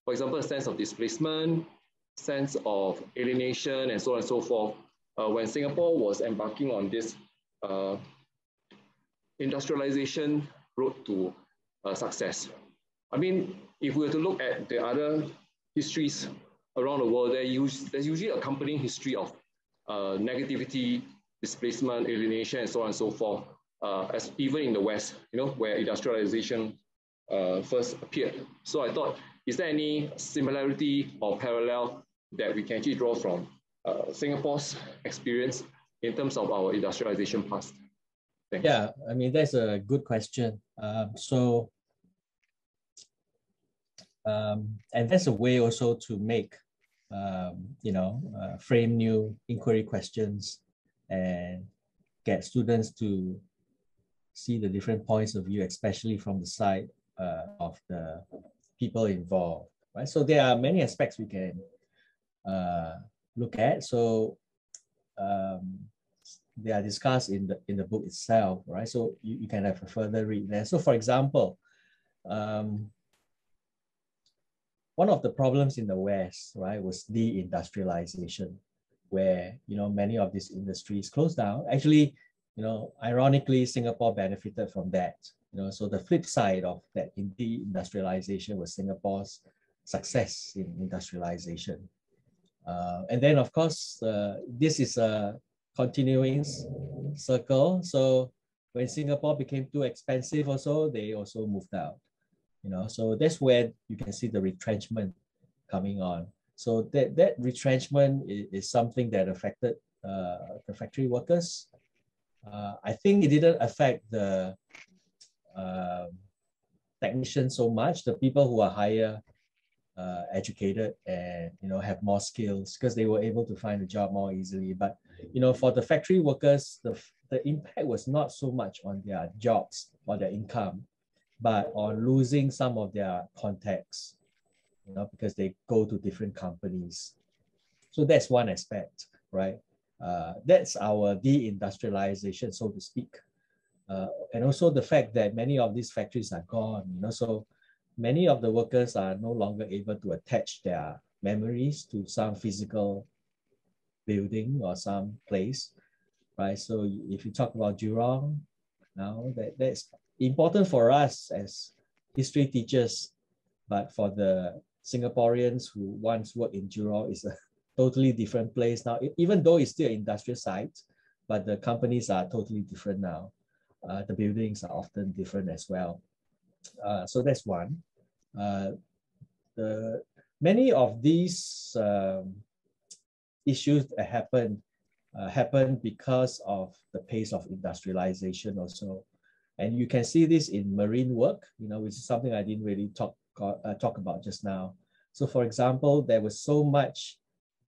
For example, a sense of displacement, sense of alienation, and so on and so forth, when Singapore was embarking on this industrialization road to success. I mean, if we were to look at the other histories around the world, there's usually a accompanying history of negativity, displacement, alienation, and so on and so forth, as even in the West, where industrialization first appeared. So I thought, is there any similarity or parallel that we can actually draw from Singapore's experience in terms of our industrialization past? Thanks. Yeah, I mean, that's a good question. And that's a way also to make, frame new inquiry questions and get students to see the different points of view, especially from the side of the people involved, right? So there are many aspects we can look at. So they are discussed in the book itself, right? So you can have a further read there. So for example, one of the problems in the West, right, was deindustrialization, where many of these industries closed down. Actually, ironically, Singapore benefited from that. So the flip side of that in deindustrialization was Singapore's success in industrialization. And then, of course, this is a continuing circle. So when Singapore became too expensive, they also moved out. So that's where you can see the retrenchment coming on. So that retrenchment is something that affected the factory workers. I think it didn't affect the technicians so much, the people who are higher educated and have more skills, because they were able to find a job more easily. But for the factory workers, the impact was not so much on their jobs or their income, but on losing some of their contacts, because they go to different companies. So that's one aspect, right? That's our deindustrialization, so to speak. And also the fact that many of these factories are gone, so many of the workers are no longer able to attach their memories to some physical building or some place, right? So if you talk about Jurong, now that's important for us as history teachers, but for the Singaporeans who once worked in Jurong, is a totally different place now, even though it's still an industrial site, but the companies are totally different now. The buildings are often different as well. So that's one. Many of these issues that happen because of the pace of industrialization also. And you can see this in marine work, which is something I didn't really talk about just now. So for example, there was so much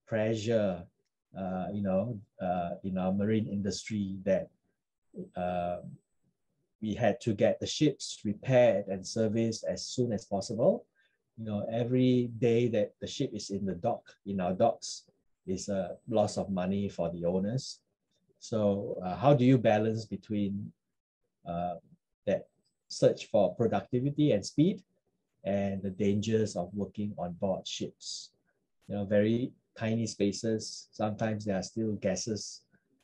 pressure, in our marine industry that we had to get the ships repaired and serviced as soon as possible. Every day that the ship is in the dock, in our docks, is a loss of money for the owners. So how do you balance between that search for productivity and speed and the dangers of working on board ships? Very tiny spaces. Sometimes there are still gases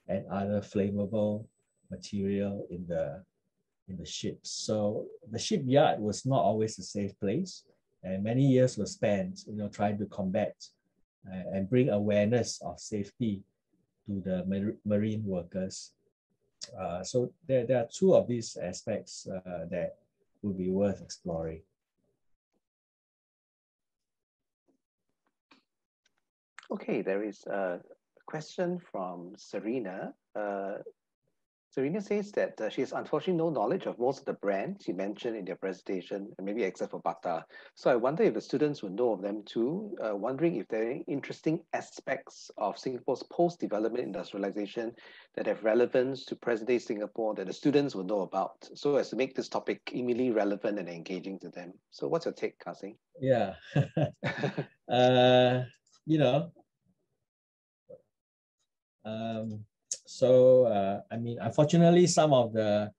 and other flammable material in the ships. So the shipyard was not always a safe place, and many years were spent, trying to combat and bring awareness of safety to the marine workers. So there are two of these aspects that would be worth exploring. Okay, there is a question from Serena. Serena says that she has unfortunately no knowledge of most of the brands you mentioned in their presentation, and maybe except for Bata. So I wonder if the students would know of them too, wondering if there are any interesting aspects of Singapore's post-development industrialization that have relevance to present-day Singapore that the students will know about, so as to make this topic immediately relevant and engaging to them. So what's your take, Kasing? Yeah. You know, I mean, unfortunately, some of the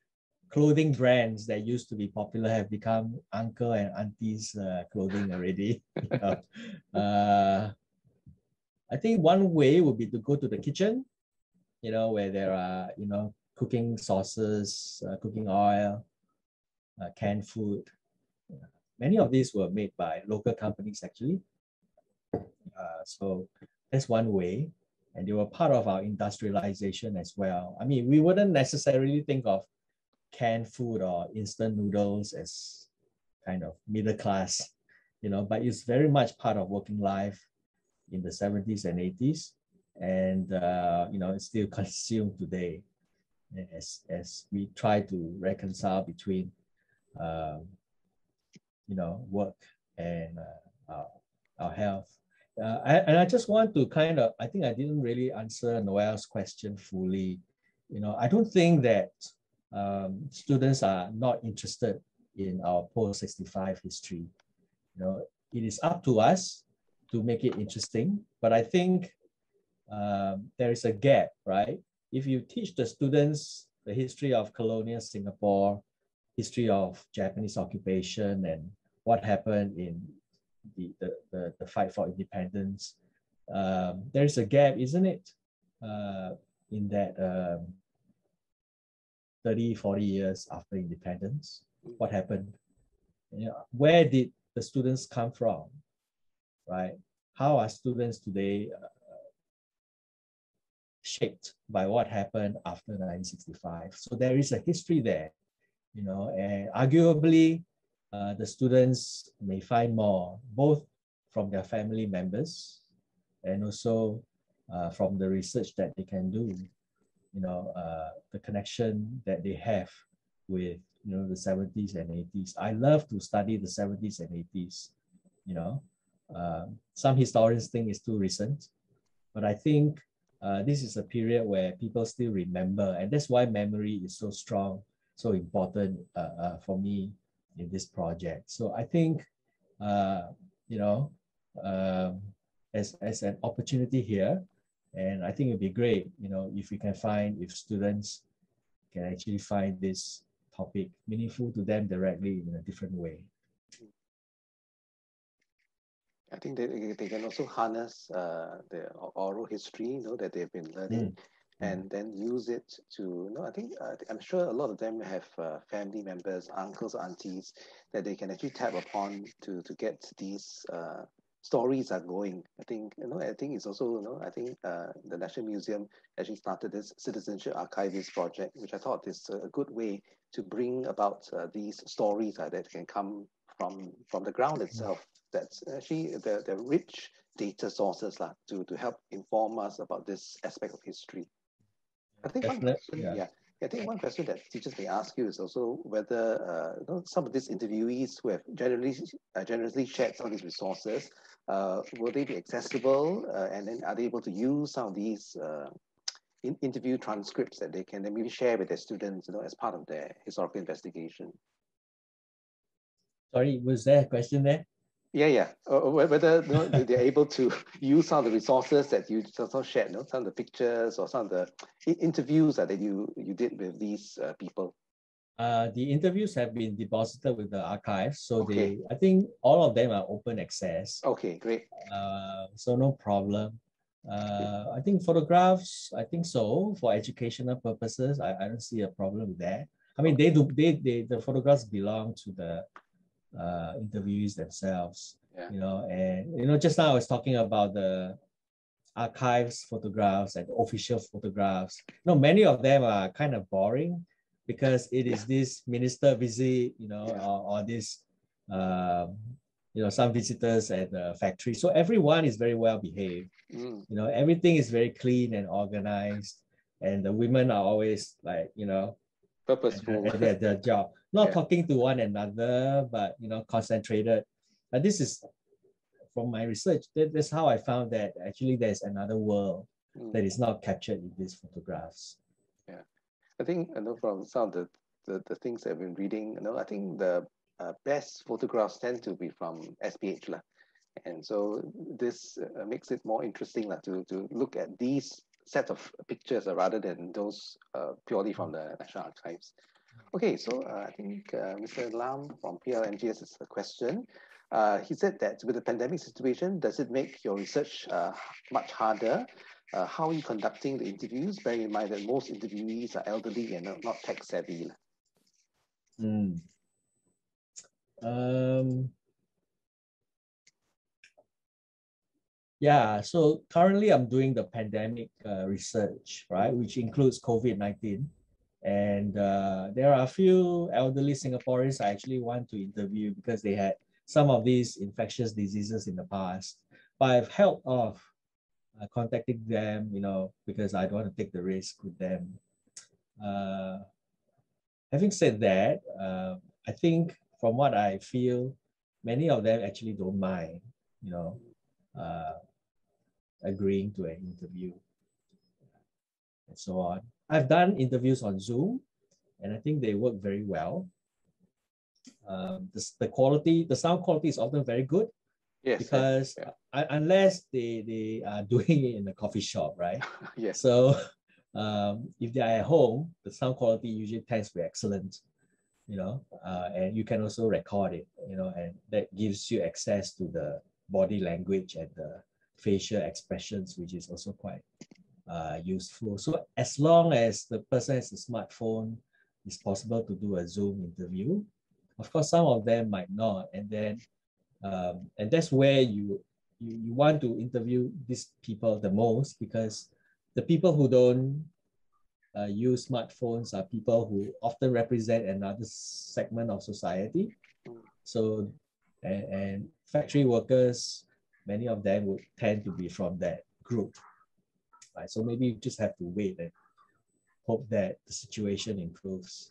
clothing brands that used to be popular have become uncle and auntie's clothing already. I think one way would be to go to the kitchen, where there are, cooking sauces, cooking oil, canned food. Many of these were made by local companies, actually. So that's one way. And they were part of our industrialization as well. I mean, we wouldn't necessarily think of canned food or instant noodles as kind of middle class, but it's very much part of working life in the 70s and 80s. And, it's still consumed today as we try to reconcile between, work and our health. And I just want to I think I didn't really answer Noel's question fully. I don't think that students are not interested in our post-65 history. It is up to us to make it interesting, but I think there is a gap, right? If you teach the students the history of colonial Singapore, history of Japanese occupation, and what happened in the fight for independence, there's a gap, isn't it? In that 30, 40 years after independence, what happened? Where did the students come from, right? How are students today shaped by what happened after 1965? So there is a history there, and arguably, the students may find more, both from their family members and also from the research that they can do, the connection that they have with, the 70s and 80s. I love to study the 70s and 80s, some historians think it's too recent, but I think this is a period where people still remember, and that's why memory is so strong, so important for me in this project. So I think, as an opportunity here, and I think it'd be great, if we can if students can actually find this topic meaningful to them directly in a different way. I think they can also harness the oral history, that they've been learning, and then use it to, I think I'm sure a lot of them have family members, uncles, aunties, that they can actually tap upon to get these stories are going. I think it's also, I think the National Museum actually started this citizenship archivist project, which I thought is a good way to bring about these stories that can come from the ground itself. That's actually the rich data sources to help inform us about this aspect of history. I think one question, I think one question that teachers may ask you is also whether some of these interviewees who have generously shared some of these resources, will they be accessible, and then are they able to use some of these interview transcripts that they can then maybe share with their students, as part of their historical investigation? Sorry, was there a question there? Yeah. Whether they're able to use some of the resources that you also shared, some of the pictures or some of the interviews that you did with these people. The interviews have been deposited with the archives, so I think all of them are open access. Okay, great. So no problem. I think photographs, I think so, for educational purposes. I don't see a problem with that. I mean, the photographs belong to the interviewees themselves, and just now I was talking about the archives photographs and official photographs. Many of them are kind of boring because it is this minister visit, or this some visitors at the factory. So everyone is very well behaved. Everything is very clean and organized. and the women are always like, Purposeful. at their job, not Yeah. talking to one another, but concentrated. And this is from my research. That's how I found that actually there's another world that is not captured in these photographs. Yeah, I think from some of the things I've been reading, I think the best photographs tend to be from SPH lah. And so this makes it more interesting to look at these set of pictures rather than those purely from the National Archives. Okay, so I think Mr. Lam from PLMGS has a question. He said that with the pandemic situation, does it make your research much harder? How are you conducting the interviews? Bearing in mind that most interviewees are elderly and not tech savvy. Yeah, so currently I'm doing the pandemic research, right, which includes COVID-19. And there are a few elderly Singaporeans I actually want to interview because they had some of these infectious diseases in the past. But I've held off contacting them, because I don't want to take the risk with them. Having said that, I think from what I feel, many of them actually don't mind, agreeing to an interview and so on. I've done interviews on Zoom, and I think they work very well. The sound quality is often very good. Yes, because unless they are doing it in a coffee shop, right? Yes. So if they are at home, the sound quality usually tends to be excellent, and you can also record it, and that gives you access to the body language and the facial expressions, which is also quite useful. So as long as the person has a smartphone, it's possible to do a Zoom interview. Of course, some of them might not, and then and that's where you want to interview these people the most, because the people who don't use smartphones are people who often represent another segment of society. So, and factory workers, many of them would tend to be from that group. Right? So maybe you just have to wait and hope that the situation improves.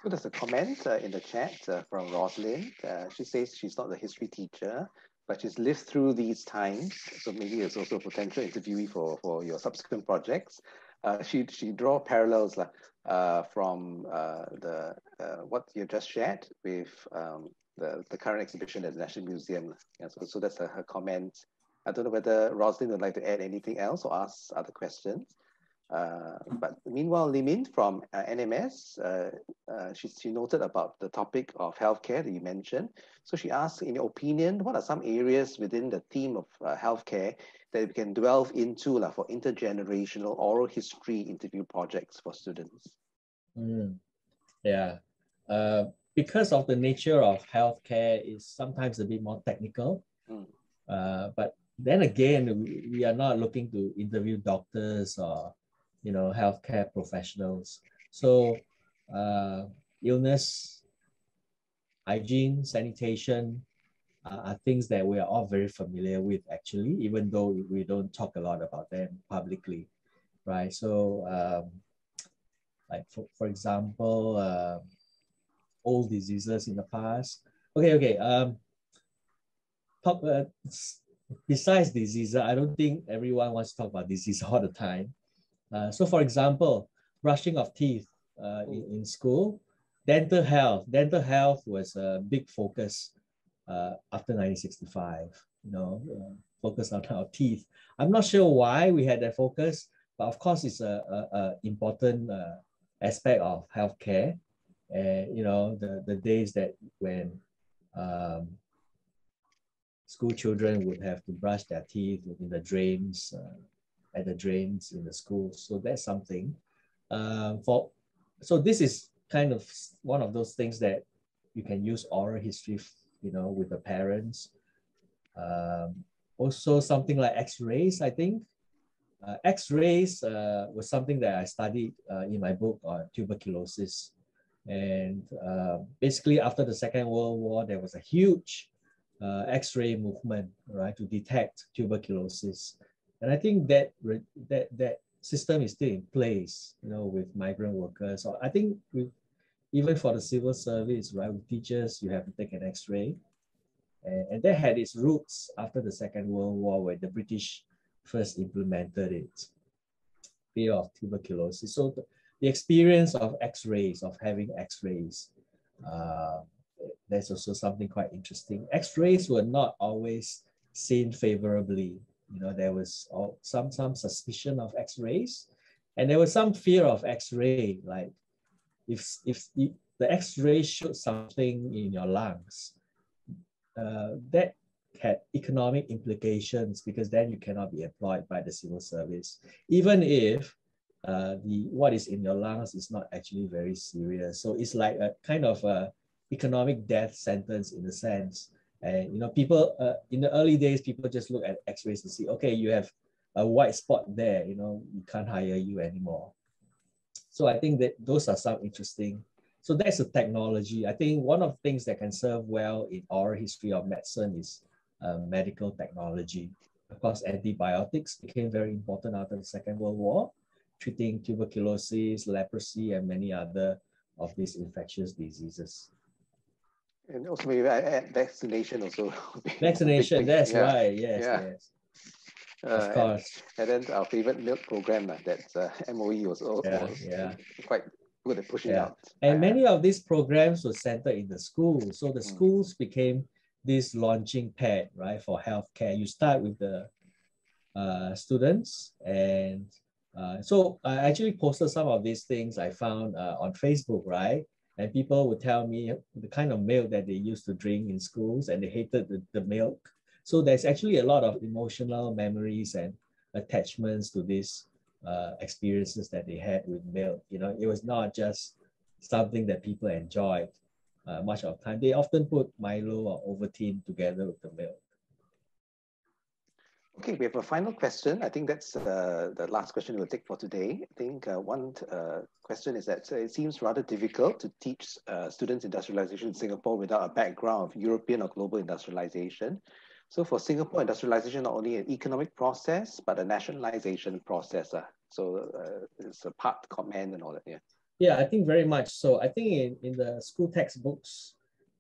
So there's a comment in the chat from Rosalind. She says she's not a history teacher, but she's lived through these times. So maybe it's also a potential interviewee for your subsequent projects. She draw parallels from what you just shared with the current exhibition at the National Museum. Yeah, so that's her comment. I don't know whether Rosalind would like to add anything else or ask other questions. But meanwhile, Limin from NMS, she noted about the topic of healthcare that you mentioned. So she asked, in your opinion, what are some areas within the theme of healthcare that we can delve into for intergenerational oral history interview projects for students? Yeah, because of the nature of healthcare is sometimes a bit more technical, but then again, we are not looking to interview doctors or healthcare professionals. So illness, hygiene, sanitation are things that we are all very familiar with, actually, even though we don't talk a lot about them publicly, right? So like for example, old diseases in the past. Besides diseases, I don't think everyone wants to talk about disease all the time. So for example, brushing of teeth in school, dental health. Dental health was a big focus after 1965, focus on our teeth. I'm not sure why we had that focus, but of course it's a important aspect of healthcare. And the days that when school children would have to brush their teeth in the drains, at the drains in the schools. So that's something. So this is kind of one of those things that you can use oral history, with the parents. Also something like X-rays, I think. X-rays was something that I studied in my book on tuberculosis. And basically after the Second World War, there was a huge X-ray movement, right, to detect tuberculosis. And I think that system is still in place, with migrant workers. So I think even for the civil service, right, with teachers, you have to take an X-ray. And that had its roots after the Second World War, where the British first implemented it, fear of tuberculosis. So the experience of X-rays, of having X-rays, that's also something quite interesting. X-rays were not always seen favorably. There was some suspicion of X-rays, and there was some fear of X-ray. Like if the X-ray showed something in your lungs, that had economic implications, because then you cannot be employed by the civil service, even if what is in your lungs is not actually very serious. So it's like a kind of a economic death sentence in a sense. And people in the early days, people just look at X-rays to see, okay, you have a white spot there, we can't hire you anymore. So I think that those are some interesting. So that's a technology. I think one of the things that can serve well in oral history of medicine is medical technology. Of course, antibiotics became very important after the Second World War, treating tuberculosis, leprosy, and many other of these infectious diseases. And also maybe add vaccination also. Vaccination, that's right, yes, yes. Of course. And then our favorite milk program that MOE was quite good at pushing out. And many of these programs were centered in the schools. So the schools became this launching pad, right, for healthcare. You start with the students, and so I actually posted some of these things I found on Facebook, right? And people would tell me the kind of milk that they used to drink in schools, and they hated the milk. So there's actually a lot of emotional memories and attachments to these experiences that they had with milk. It was not just something that people enjoyed much of the time. They often put Milo or Ovaltine together with the milk. Okay, we have a final question. I think that's the last question we'll take for today. I think one question is that it seems rather difficult to teach students industrialization in Singapore without a background of European or global industrialization. So for Singapore, industrialization not only an economic process, but a nationalization process. So it's a part command and all that, Yeah, I think very much so. I think in the school textbooks,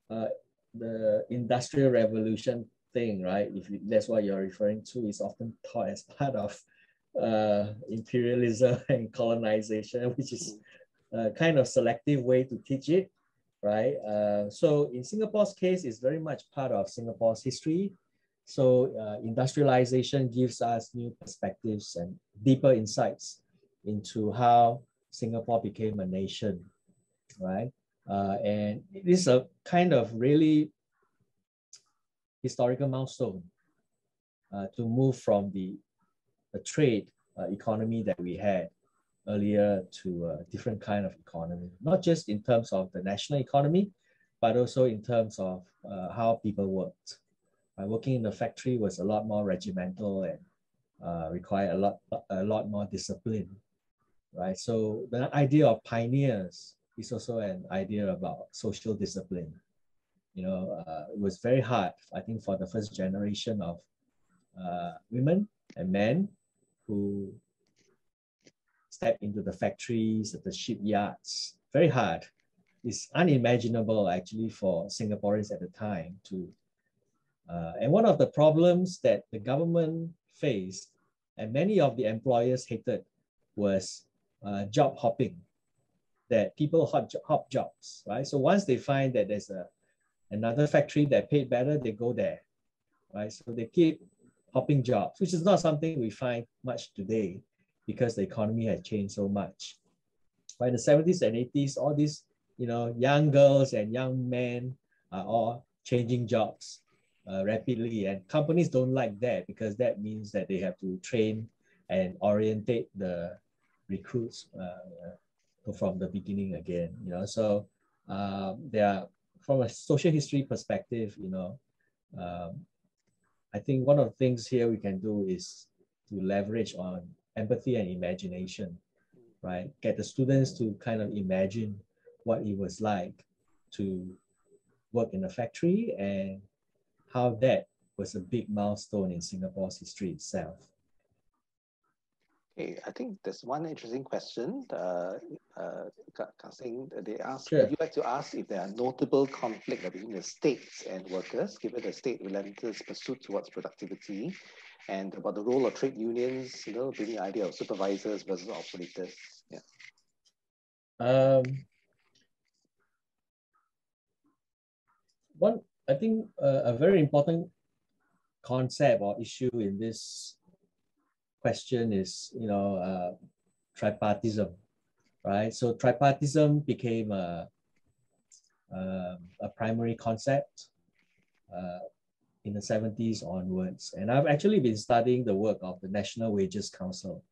the Industrial Revolution thing, right? If that's what you're referring to, is often taught as part of imperialism and colonization, which is a kind of selective way to teach it, right? So in Singapore's case, it's very much part of Singapore's history. So industrialization gives us new perspectives and deeper insights into how Singapore became a nation, right? And it is a kind of really historical milestone to move from the trade economy that we had earlier to a different kind of economy, not just in terms of the national economy, but also in terms of how people worked. Working in the factory was a lot more regimental and required a lot more discipline, right? So the idea of pioneers is also an idea about social discipline. It was very hard, I think, for the first generation of women and men who stepped into the factories, at the shipyards. Very hard. It's unimaginable, actually, for Singaporeans at the time to. And one of the problems that the government faced, and many of the employers hated, was job hopping. That people hop jobs, right? So once they find that there's another factory that paid better, they go there, right? So they keep hopping jobs, which is not something we find much today because the economy has changed so much. By the 70s and 80s, all these, young girls and young men are all changing jobs rapidly, and companies don't like that because that means that they have to train and orientate the recruits from the beginning again. So there are, from a social history perspective, I think one of the things here we can do is to leverage on empathy and imagination, right? Get the students to kind of imagine what it was like to work in a factory and how that was a big milestone in Singapore's history itself. Okay, I think there's one interesting question. Kasing, they ask, Sure. would you like to ask if there are notable conflict between the states and workers, given the state relentless pursuit towards productivity, and about the role of trade unions, bringing the idea of supervisors versus operators? Yeah. I think a very important concept or issue in this question is, tripartism, right? So tripartism became a primary concept in the 70s onwards. And I've actually been studying the work of the National Wages Council.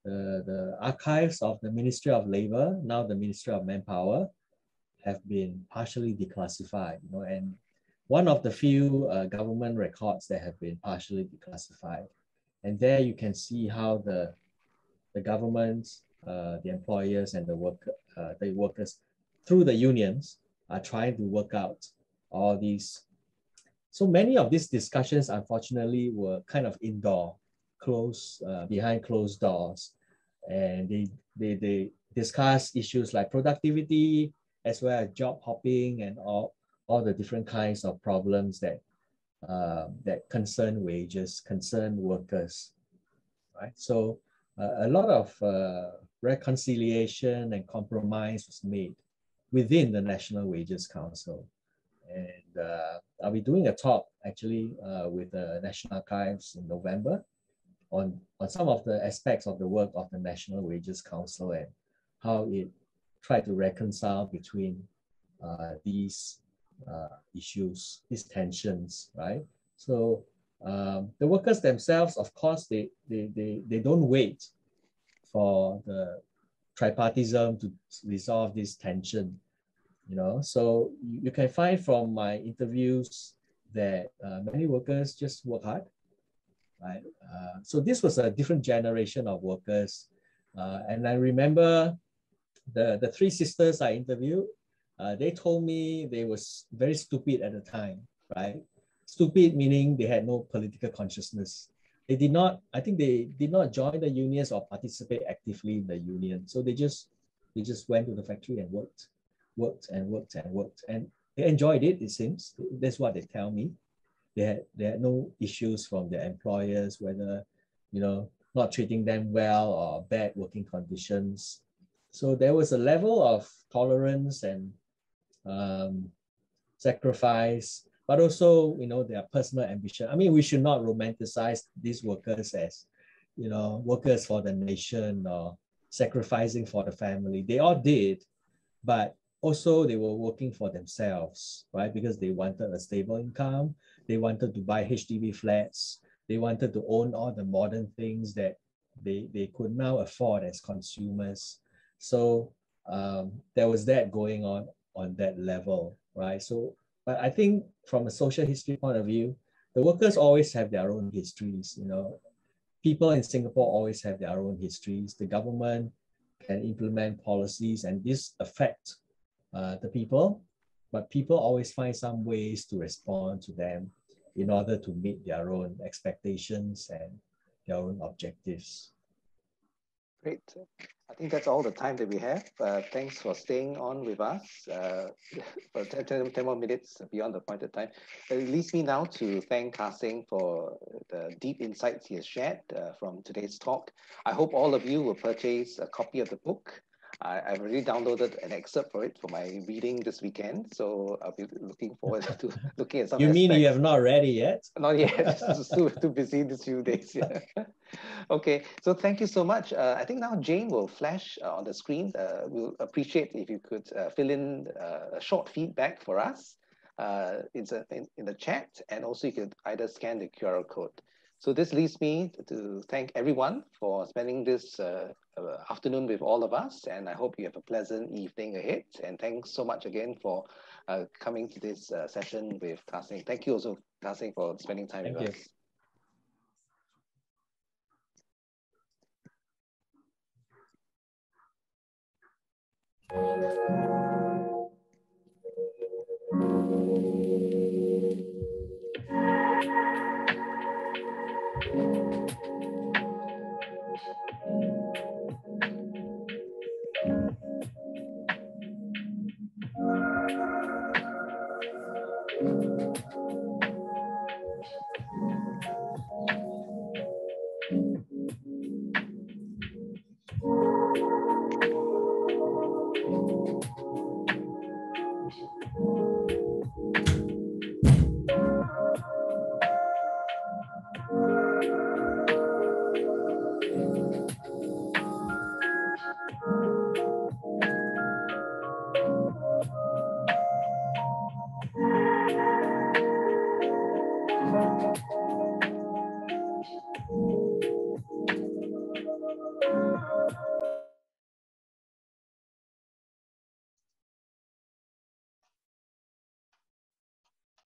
The archives of the Ministry of Labor, now the Ministry of Manpower, have been partially declassified, and one of the few government records that have been partially declassified. And there you can see how the governments, the employers, and the workers, through the unions, are trying to work out all these. So many of these discussions, unfortunately, were kind of indoor, behind closed doors, and they discuss issues like productivity, as well as job hopping, and all the different kinds of problems that concern wages, concern workers, right? So a lot of reconciliation and compromise was made within the National Wages Council. And I'll be doing a talk actually with the National Archives in November on some of the aspects of the work of the National Wages Council and how it tried to reconcile between these issues, these tensions, right? So the workers themselves, of course, they don't wait for the tripartism to resolve this tension, So you can find from my interviews that many workers just work hard, right? So this was a different generation of workers. And I remember the three sisters I interviewed, they told me they was very stupid at the time, right? Stupid meaning they had no political consciousness. They did not join the unions or participate actively in the union. So they just went to the factory and worked. And they enjoyed it, it seems. That's what they tell me. They had no issues from their employers, whether, not treating them well or bad working conditions. So there was a level of tolerance and sacrifice, but also, their personal ambition. I mean, we should not romanticize these workers as, workers for the nation or sacrificing for the family. They all did, but also they were working for themselves, right? Because they wanted a stable income. They wanted to buy HDB flats. They wanted to own all the modern things that they could now afford as consumers. So there was that going on that level, right? So, but I think from a social history point of view, the workers always have their own histories, People in Singapore always have their own histories. The government can implement policies and this affect the people, but people always find some ways to respond to them in order to meet their own expectations and their own objectives. Great. I think that's all the time that we have. Thanks for staying on with us for 10 more minutes beyond the appointed time. It leads me now to thank Kasing for the deep insights he has shared from today's talk. I hope all of you will purchase a copy of the book. I've already downloaded an excerpt for it for my reading this weekend, so I'll be looking forward to looking at some You aspects. mean you have not read it yet? Not yet, just too busy these few days. Yeah. Okay, so thank you so much. I think now Jane will flash on the screen. We'll appreciate if you could fill in a short feedback for us in the chat, and also you could either scan the QR code. So this leads me to thank everyone for spending this afternoon with all of us, and I hope you have a pleasant evening ahead. And thanks so much again for coming to this session with Kasing. Thank you also, Kasing, for spending time with us. Thank you. you.